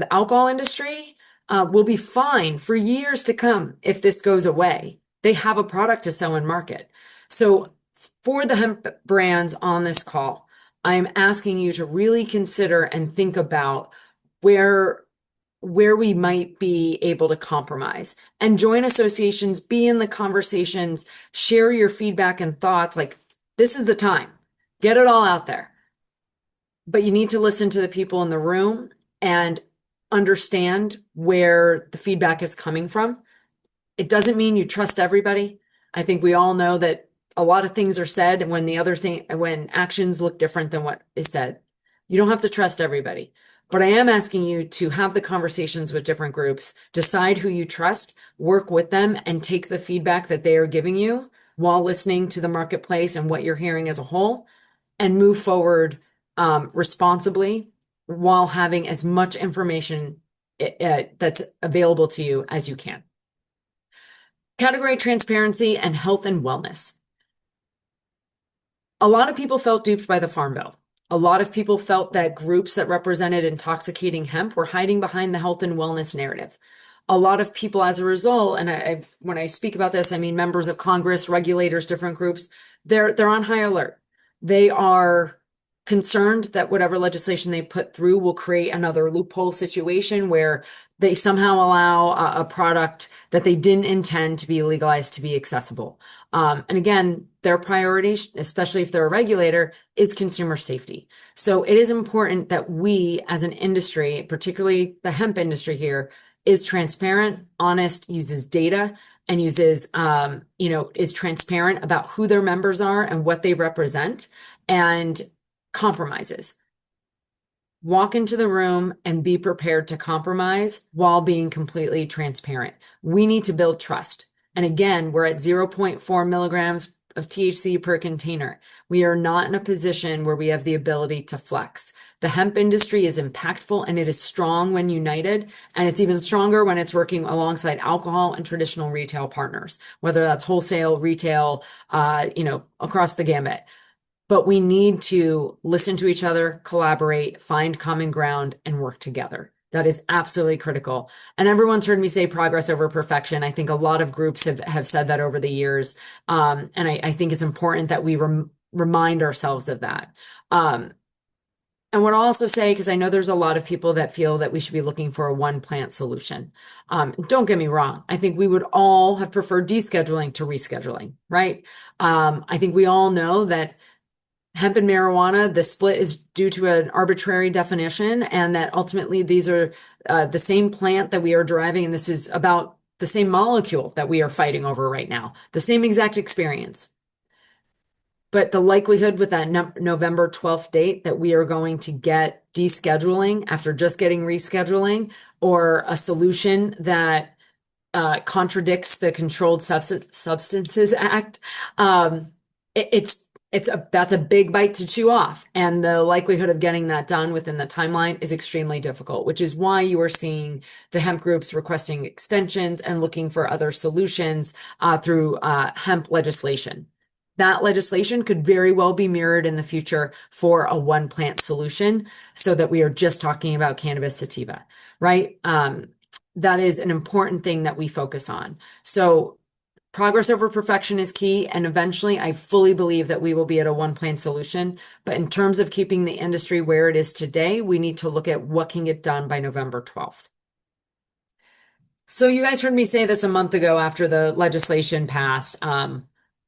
alcohol industry will be fine for years to come if this goes away. They have a product to sell and market. So for the hemp brands on this call, I'm asking you to really consider and think about where we might be able to compromise and join associations, be in the conversations, share your feedback and thoughts. Like this is the time. Get it all out there. But you need to listen to the people in the room and understand where the feedback is coming from. It doesn't mean you trust everybody. I think we all know that a lot of things are said when actions look different than what is said. You don't have to trust everybody. But I am asking you to have the conversations with different groups, decide who you trust, work with them, and take the feedback that they are giving you while listening to the marketplace and what you're hearing as a whole, and move forward responsibly while having as much information that's available to you as you can. Category transparency and health and wellness. A lot of people felt duped by the Farm Bill. A lot of people felt that groups that represented intoxicating hemp were hiding behind the health and wellness narrative. A lot of people, as a result, and when I speak about this, I mean members of Congress, regulators, different groups, they're on high alert. They are concerned that whatever legislation they put through will create another loophole situation where they somehow allow a product that they didn't intend to be legalized to be accessible. And again, their priority, especially if they're a regulator, is consumer safety. So it is important that we as an industry, particularly the hemp industry here, is transparent, honest, uses data, and is transparent about who their members are and what they represent, and compromises. Walk into the room and be prepared to compromise while being completely transparent. We need to build trust. And again, we're at 0.4 milligrams of THC per container. We are not in a position where we have the ability to flex. The hemp industry is impactful and it is strong when united, and it's even stronger when it's working alongside alcohol and traditional retail partners, whether that's wholesale, retail, across the gamut. But we need to listen to each other, collaborate, find common ground, and work together. That is absolutely critical. And everyone's heard me say progress over perfection. I think a lot of groups have said that over the years. And I think it's important that we remind ourselves of that. And what I'll also say, because I know there's a lot of people that feel that we should be looking for a one plant solution. Don't get me wrong. I think we would all have preferred descheduling to rescheduling, right? I think we all know that hemp and marijuana, the split is due to an arbitrary definition, and that ultimately these are the same plant that we are deriving, and this is about the same molecule that we are fighting over right now, the same exact experience. But the likelihood with that November 12th date that we are going to get descheduling after just getting rescheduling, or a solution that contradicts the Controlled Substances Act, it's That's a big bite to chew off, and the likelihood of getting that done within the timeline is extremely difficult, which is why you are seeing the hemp groups requesting extensions and looking for other solutions through hemp legislation. That legislation could very well be mirrored in the future for a one plant solution, so that we are just talking about cannabis sativa, right? That is an important thing that we focus on. So progress over perfection is key, and eventually I fully believe that we will be at a one plan solution. But in terms of keeping the industry where it is today, we need to look at what can get done by November 12th. So you guys heard me say this a month ago after the legislation passed,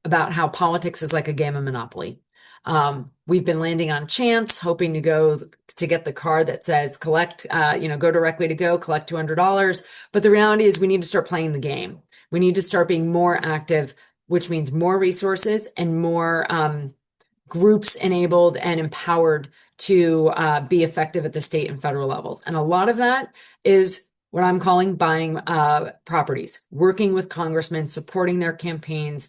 about how politics is like a game of Monopoly. We've been landing on chance, hoping to go to get the card that says collect, go directly to go, collect $200. But the reality is we need to start playing the game. We need to start being more active, which means more resources and more groups enabled and empowered to be effective at the state and federal levels. And a lot of that is what I'm calling buying properties, working with congressmen, supporting their campaigns,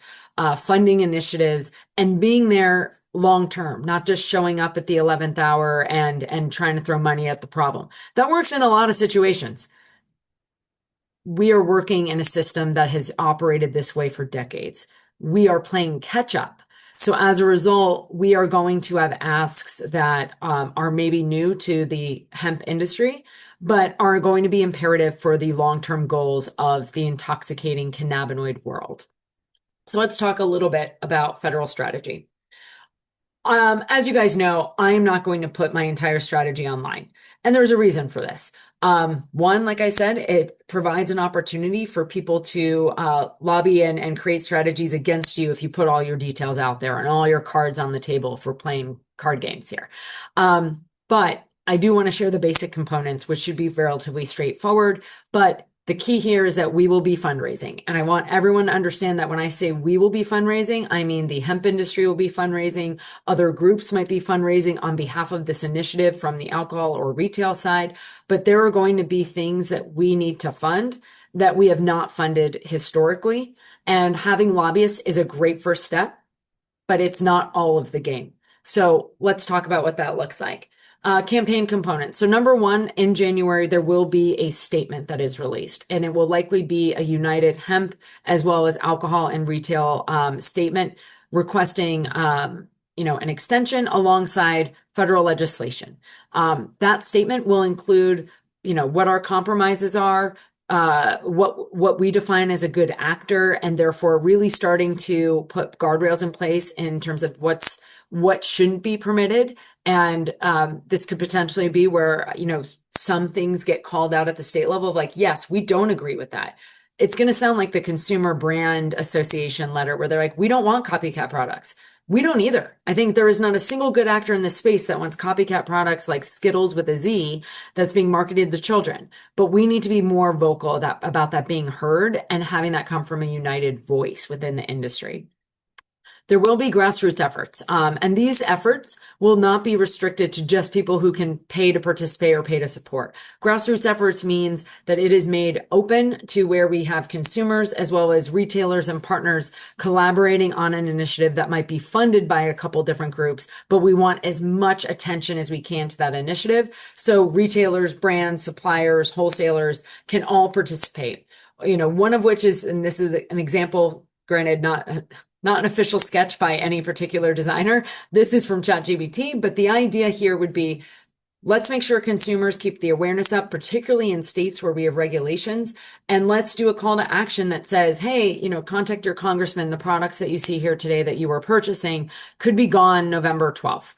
funding initiatives, and being there long term, not just showing up at the 11th hour and trying to throw money at the problem. That works in a lot of situations. We are working in a system that has operated this way for decades. We are playing catch up. So as a result, we are going to have asks that are maybe new to the hemp industry, but are going to be imperative for the long-term goals of the intoxicating cannabinoid world. So let's talk a little bit about federal strategy. As you guys know, I am not going to put my entire strategy online. And there's a reason for this. One, like I said, it provides an opportunity for people to lobby and create strategies against you if you put all your details out there and all your cards on the table for playing card games here. But I do want to share the basic components, which should be relatively straightforward. But the key here is that we will be fundraising. And I want everyone to understand that when I say we will be fundraising, I mean the hemp industry will be fundraising. Other groups might be fundraising on behalf of this initiative from the alcohol or retail side. But there are going to be things that we need to fund that we have not funded historically. And having lobbyists is a great first step, but it's not all of the game. So let's talk about what that looks like. Campaign components. So number one, in January, there will be a statement that is released, and it will likely be a united hemp as well as alcohol and retail statement requesting, an extension alongside federal legislation. That statement will include, what our compromises are, what we define as a good actor, and therefore really starting to put guardrails in place in terms of what shouldn't be permitted. And this could potentially be where, some things get called out at the state level of like, yes, we don't agree with that. It's going to sound like the Consumer Brand Association letter where they're like, we don't want copycat products. We don't either. I think there is not a single good actor in this space that wants copycat products like Skittles with a Z that's being marketed to children. But we need to be more vocal about that being heard and having that come from a united voice within the industry. There will be grassroots efforts, and these efforts will not be restricted to just people who can pay to participate or pay to support. Grassroots efforts means that it is made open to where we have consumers as well as retailers and partners collaborating on an initiative that might be funded by a couple different groups, but we want as much attention as we can to that initiative. So retailers, brands, suppliers, wholesalers can all participate. One of which is, and this is an example, granted, not an official sketch by any particular designer. This is from ChatGPT, but the idea here would be, let's make sure consumers keep the awareness up, particularly in states where we have regulations. And let's do a call to action that says, hey, contact your congressman. The products that you see here today that you are purchasing could be gone November 12th.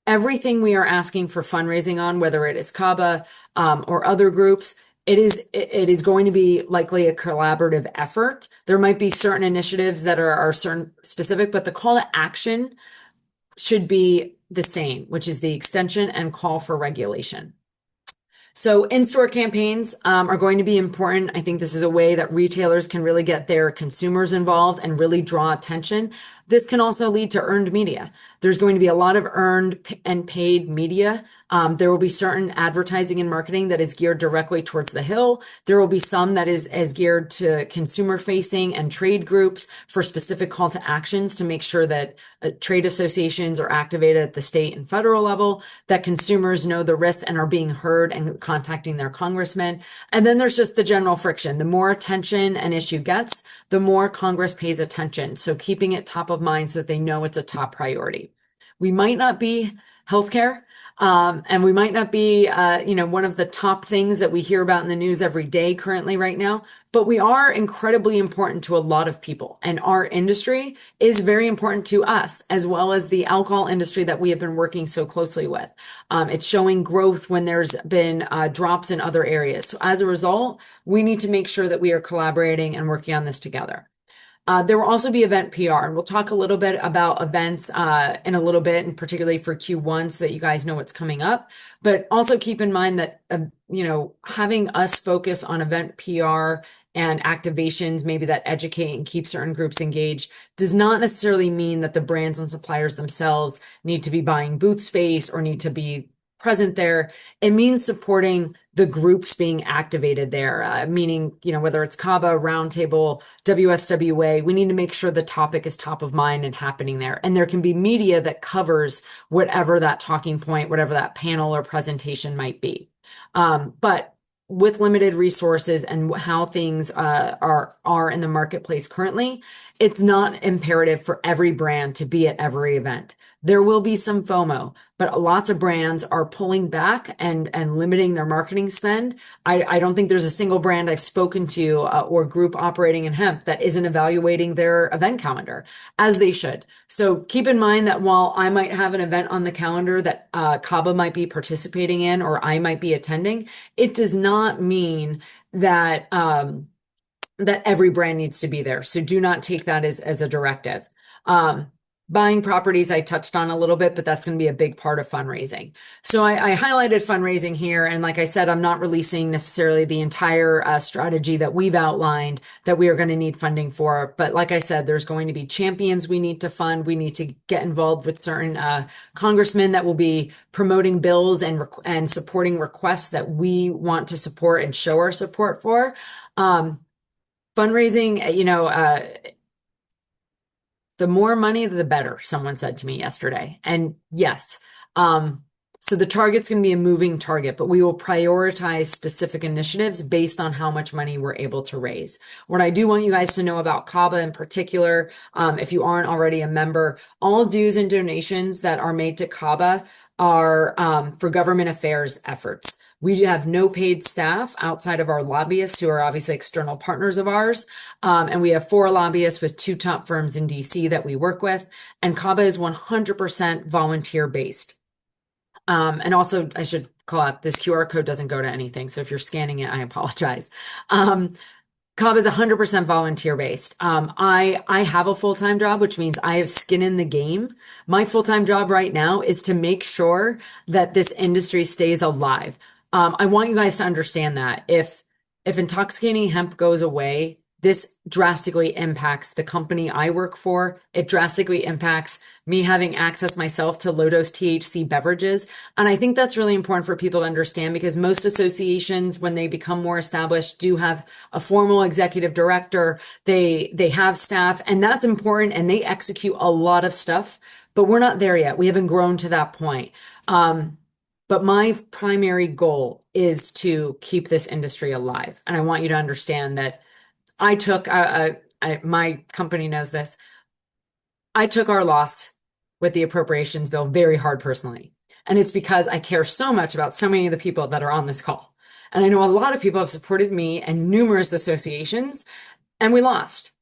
Everything we are asking for fundraising on, whether it is CABA or other groups, it is going to be likely a collaborative effort. There might be certain initiatives that are certain specific, but the call to action should be the same, which is the extension and call for regulation. So in-store campaigns are going to be important. I think this is a way that retailers can really get their consumers involved and really draw attention. This can also lead to earned media. There's going to be a lot of earned and paid media. There will be certain advertising and marketing that is geared directly towards the Hill. There will be some that is as geared to consumer facing and trade groups for specific call to actions to make sure that trade associations are activated at the state and federal level, that consumers know the risks and are being heard and contacting their congressmen. And then there's just the general friction. The more attention an issue gets, the more Congress pays attention. So keeping it top of mind so that they know it's a top priority. We might not be healthcare. And we might not be, one of the top things that we hear about in the news every day currently right now, but we are incredibly important to a lot of people. And our industry is very important to us, as well as the alcohol industry that we have been working so closely with. It's showing growth when there's been drops in other areas. So as a result, we need to make sure that we are collaborating and working on this together. There will also be event PR, and we'll talk a little bit about events in a little bit, and particularly for Q1 so that you guys know what's coming up. But also keep in mind that, having us focus on event PR and activations, maybe that educate and keep certain groups engaged, does not necessarily mean that the brands and suppliers themselves need to be buying booth space or need to be present there. It means supporting the groups being activated there, meaning, whether it's CABA, Roundtable, WSWA, we need to make sure the topic is top of mind and happening there. And there can be media that covers whatever that talking point, whatever that panel or presentation might be. But with limited resources and how things are in the marketplace currently, it's not imperative for every brand to be at every event. There will be some FOMO, but lots of brands are pulling back and limiting their marketing spend. I don't think there's a single brand I've spoken to or group operating in hemp that isn't evaluating their event calendar, as they should. So keep in mind that while I might have an event on the calendar that CABA might be participating in or I might be attending, it does not mean that that every brand needs to be there. So do not take that as a directive. Buying properties I touched on a little bit, but that's going to be a big part of fundraising. So I highlighted fundraising here. And like I said, I'm not releasing necessarily the entire strategy that we've outlined that we are going to need funding for. But like I said, there's going to be champions we need to fund. We need to get involved with certain congressmen that will be promoting bills and supporting requests that we want to support and show our support for. Fundraising, the more money, the better, someone said to me yesterday. And yes, so the target's going to be a moving target, but we will prioritize specific initiatives based on how much money we're able to raise. What I do want you guys to know about CABA in particular, if you aren't already a member, all dues and donations that are made to CABA are for government affairs efforts. We have no paid staff outside of our lobbyists who are obviously external partners of ours. And we have 4 lobbyists with 2 top firms in DC that we work with. And CABA is 100% volunteer based. And also I should call out this QR code doesn't go to anything. So if you're scanning it, I apologize. CABA is 100% volunteer based. I have a full-time job, which means I have skin in the game. My full-time job right now is to make sure that this industry stays alive. I want you guys to understand that if intoxicating hemp goes away, this drastically impacts the company I work for. It drastically impacts me having access myself to low-dose THC beverages. And I think that's really important for people to understand because most associations, when they become more established, do have a formal executive director. They have staff, and that's important, and they execute a lot of stuff. But we're not there yet. We haven't grown to that point. But my primary goal is to keep this industry alive. And I want you to understand that I took, my company knows this, I took our loss with the appropriations bill very hard personally. And it's because I care so much about so many of the people that are on this call. And I know a lot of people have supported me and numerous associations, and we lost.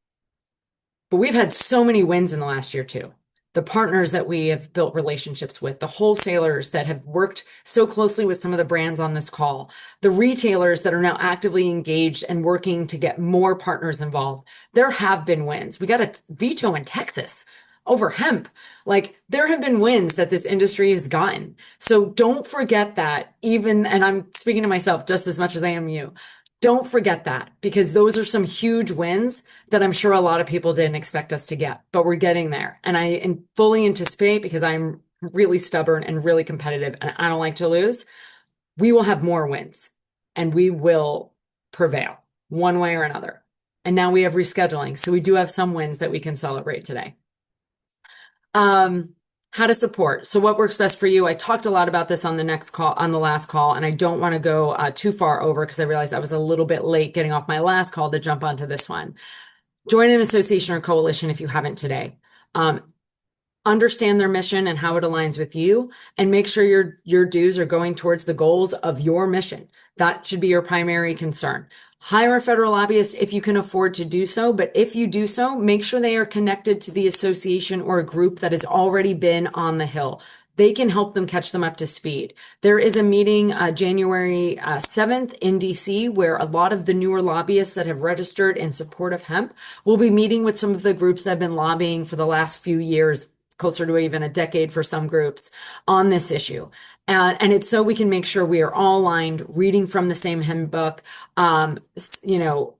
But we've had so many wins in the last year too. The partners that we have built relationships with, the wholesalers that have worked so closely with some of the brands on this call, the retailers that are now actively engaged and working to get more partners involved. There have been wins. We got a veto in Texas over hemp. Like there have been wins that this industry has gotten. So don't forget that and I'm speaking to myself just as much as I am you. Don't forget that because those are some huge wins that I'm sure a lot of people didn't expect us to get, but we're getting there. And fully anticipate because I'm really stubborn and really competitive and I don't like to lose. We will have more wins and we will prevail one way or another. And now we have rescheduling. So we do have some wins that we can celebrate today. Um, how to support. So what works best for you? I talked a lot about this on the next call, on the last call, and I don't want to go too far over because I realized I was a little bit late getting off my last call to jump onto this one. Join an association or coalition if you haven't today. Um, Understand their mission and how it aligns with you, and make sure your dues are going towards the goals of your mission. That should be your primary concern. Hire a federal lobbyist if you can afford to do so, but if you do so, make sure they are connected to the association or a group that has already been on the Hill. They can help them catch them up to speed. There is a meeting January 7th in DC where a lot of the newer lobbyists that have registered in support of hemp will be meeting with some of the groups that have been lobbying for the last few years, closer to even a decade for some groups, on this issue. And it's so we can make sure we are all aligned, reading from the same handbook, you know,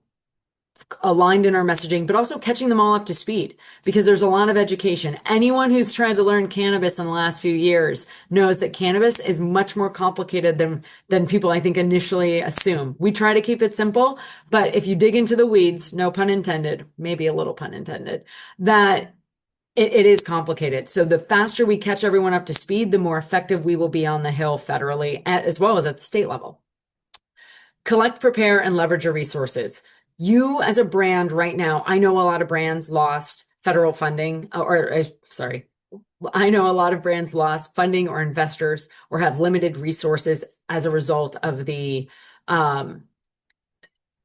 aligned in our messaging, but also catching them all up to speed because there's a lot of education. Anyone who's tried to learn cannabis in the last few years knows that cannabis is much more complicated than people I think initially assume. We try to keep it simple, but if you dig into the weeds, no pun intended, maybe a little pun intended, that it is complicated. So the faster we catch everyone up to speed, the more effective we will be on the Hill federally, as well as at the state level. Collect, prepare, and leverage your resources. You as a brand right now, I know a lot of brands lost federal funding, sorry, I know a lot of brands lost funding or investors or have limited resources as a result of the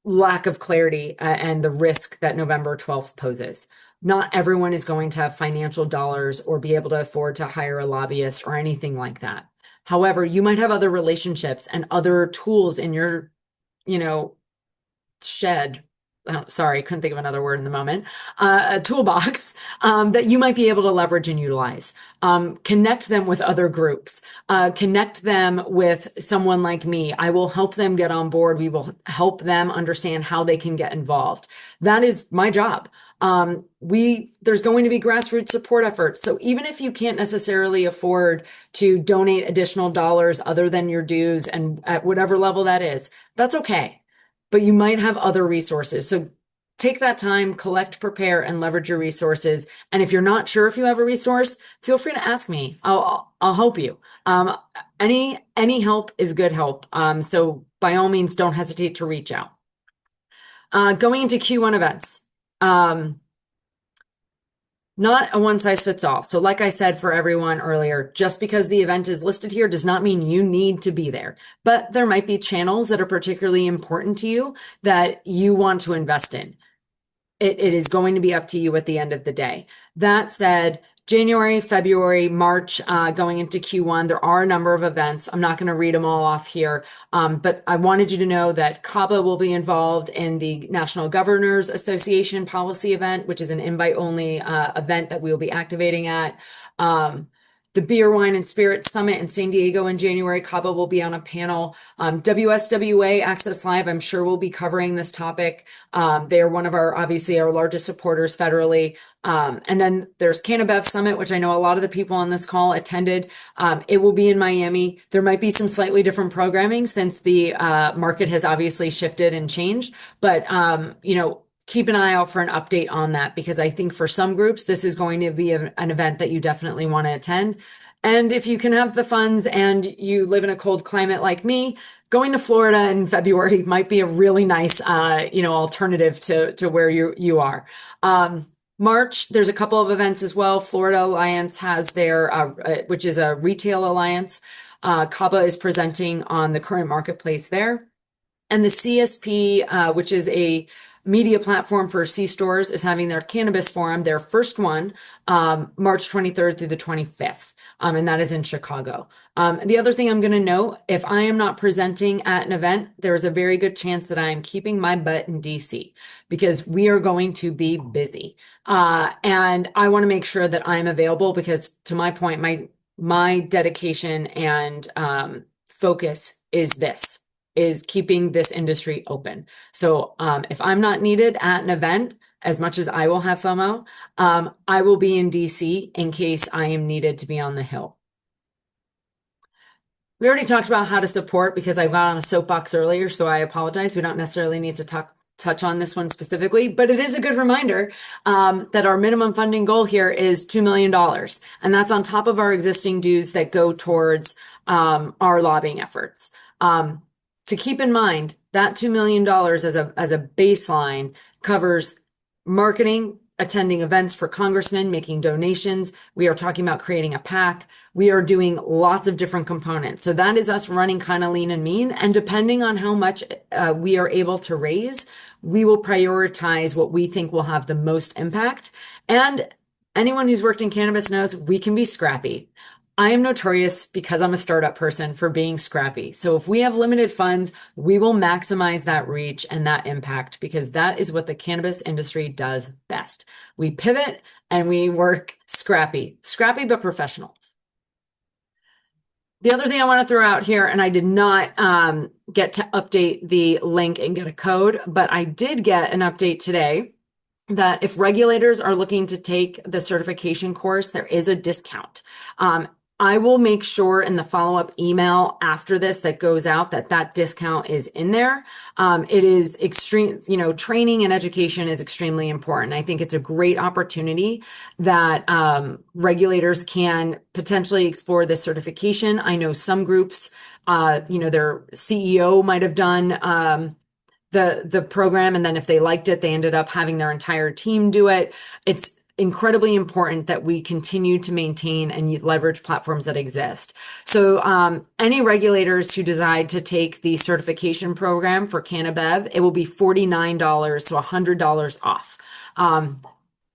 lack of clarity and the risk that November 12th poses. Not everyone is going to have financial dollars or be able to afford to hire a lobbyist or anything like that. However, you might have other relationships and other tools in your, you know, shed. Oh, sorry, couldn't think of another word in the moment. A toolbox that you might be able to leverage and utilize. Connect them with other groups. Connect them with someone like me. I will help them get on board. We will help them understand how they can get involved. That is my job. There's going to be grassroots support efforts. So even if you can't necessarily afford to donate additional dollars other than your dues and at whatever level that is, that's okay. But you might have other resources. So take that time, collect, prepare, and leverage your resources. And if you're not sure if you have a resource, feel free to ask me. I'll help you. Any help is good help. So by all means, don't hesitate to reach out. Going into Q1 events. Not a one size fits all. So like I said for everyone earlier, just because the event is listed here does not mean you need to be there. But there might be channels that are particularly important to you that you want to invest in. It is going to be up to you at the end of the day. That said, January, February, March, going into Q1, there are a number of events. I'm not going to read them all off here, but I wanted you to know that CABA will be involved in the National Governors Association policy event, which is an invite-only event that we will be activating at. The Beer, Wine, and Spirits Summit in San Diego in January, CABA will be on a panel. WSWA Access Live, I'm sure we'll be covering this topic. They are one of obviously our largest supporters federally. And then there's CannaBev Summit, which I know a lot of the people on this call attended. It will be in Miami. There might be some slightly different programming since the market has obviously shifted and changed. But, keep an eye out for an update on that because I think for some groups, this is going to be an event that you definitely want to attend. And if you can have the funds and you live in a cold climate like me, going to Florida in February might be a really nice, alternative to where you are. March, there's a couple of events as well. Florida Alliance has their, which is a retail alliance. CABA is presenting on the current marketplace there. And the CSP, which is a media platform for C-stores, is having their cannabis forum, their first one, March 23rd through the 25th. And that is in Chicago. The other thing I'm going to note, if I am not presenting at an event, there's a very good chance that I am keeping my butt in DC because we are going to be busy. And I want to make sure that I'm available because to my point, my dedication and focus is this. is keeping this industry open. So if I'm not needed at an event, as much as I will have FOMO, I will be in DC in case I am needed to be on the Hill. We already talked about how to support because I got on a soapbox earlier, so I apologize. We don't necessarily need to touch on this one specifically, but it is a good reminder that our minimum funding goal here is $2 million. And that's on top of our existing dues that go towards our lobbying efforts. To keep in mind, that $2 million as a baseline covers marketing, attending events for congressmen, making donations. We are talking about creating a PAC. We are doing lots of different components. So that is us running kind of lean and mean. And depending on how much we are able to raise, we will prioritize what we think will have the most impact. And anyone who's worked in cannabis knows we can be scrappy. I am notorious because I'm a startup person for being scrappy. So if we have limited funds, we will maximize that reach and that impact because that is what the cannabis industry does best. We pivot and we work scrappy but professional. The other thing I want to throw out here, and I did not get to update the link and get a code, but I did get an update today that if regulators are looking to take the certification course, there is a discount. I will make sure in the follow-up email after this that goes out that discount is in there. It is extreme, training and education is extremely important. I think it's a great opportunity that regulators can potentially explore this certification. I know some groups, their CEO might have done the program, and then if they liked it, they ended up having their entire team do it. It's incredibly important that we continue to maintain and leverage platforms that exist. So any regulators who decide to take the certification program for CannaBev, it will be $49 to $100 off.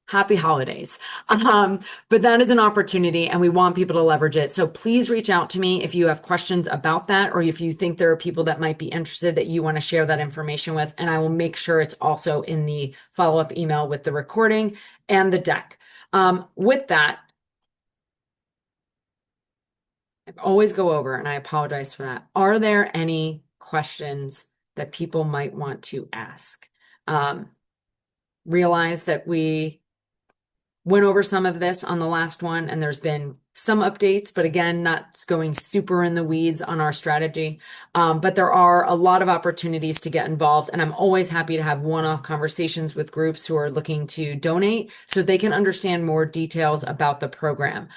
Happy holidays. But that is an opportunity and we want people to leverage it. So please reach out to me if you have questions about that, or if you think there are people that might be interested that you want to share that information with. And I will make sure it's also in the follow-up email with the recording and the deck. With that, I always go over, and I apologize for that. Are there any questions that people might want to ask? Realize that we went over some of this on the last one, and there's been some updates, but again, not going super in the weeds on our strategy. But there are a lot of opportunities to get involved, and I'm always happy to have one-off conversations with groups who are looking to donate so they can understand more details about the program.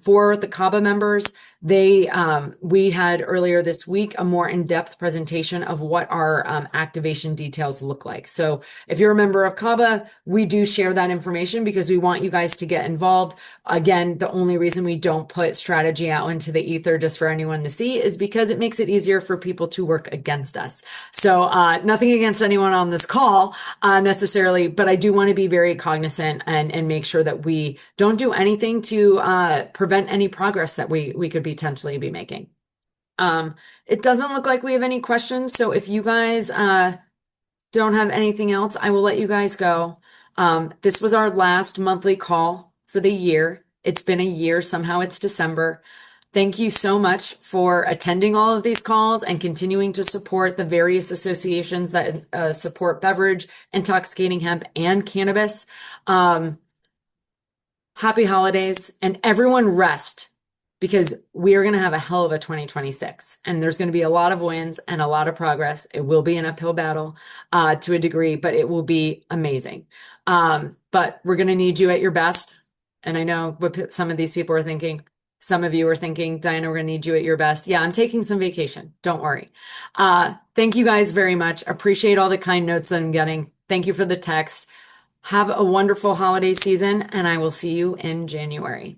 For the CABA members, we had earlier this week a more in-depth presentation of what our activation details look like. So if you're a member of CABA, we do share that information because we want you guys to get involved. Again, the only reason we don't put strategy out into the ether just for anyone to see is because it makes it easier for people to work against us. So nothing against anyone on this call necessarily, but I do want to be very cognizant and make sure that we don't do anything to prevent any progress that we could potentially be making. It doesn't look like we have any questions. So if you guys don't have anything else, I will let you guys go. This was our last monthly call for the year. It's been a year. Somehow it's December. Thank you so much for attending all of these calls and continuing to support the various associations that support beverage, intoxicating hemp, and cannabis. Happy holidays, and everyone rest, because we are going to have a hell of a 2026, and there's going to be a lot of wins and a lot of progress. It will be an uphill battle to a degree, but it will be amazing. But we're going to need you at your best. And I know what some of these people are thinking. Some of you are thinking, Diana, we're going to need you at your best. Yeah, I'm taking some vacation. Don't worry. Thank you guys very much. Appreciate all the kind notes that I'm getting. Thank you for the text. Have a wonderful holiday season, and I will see you in January.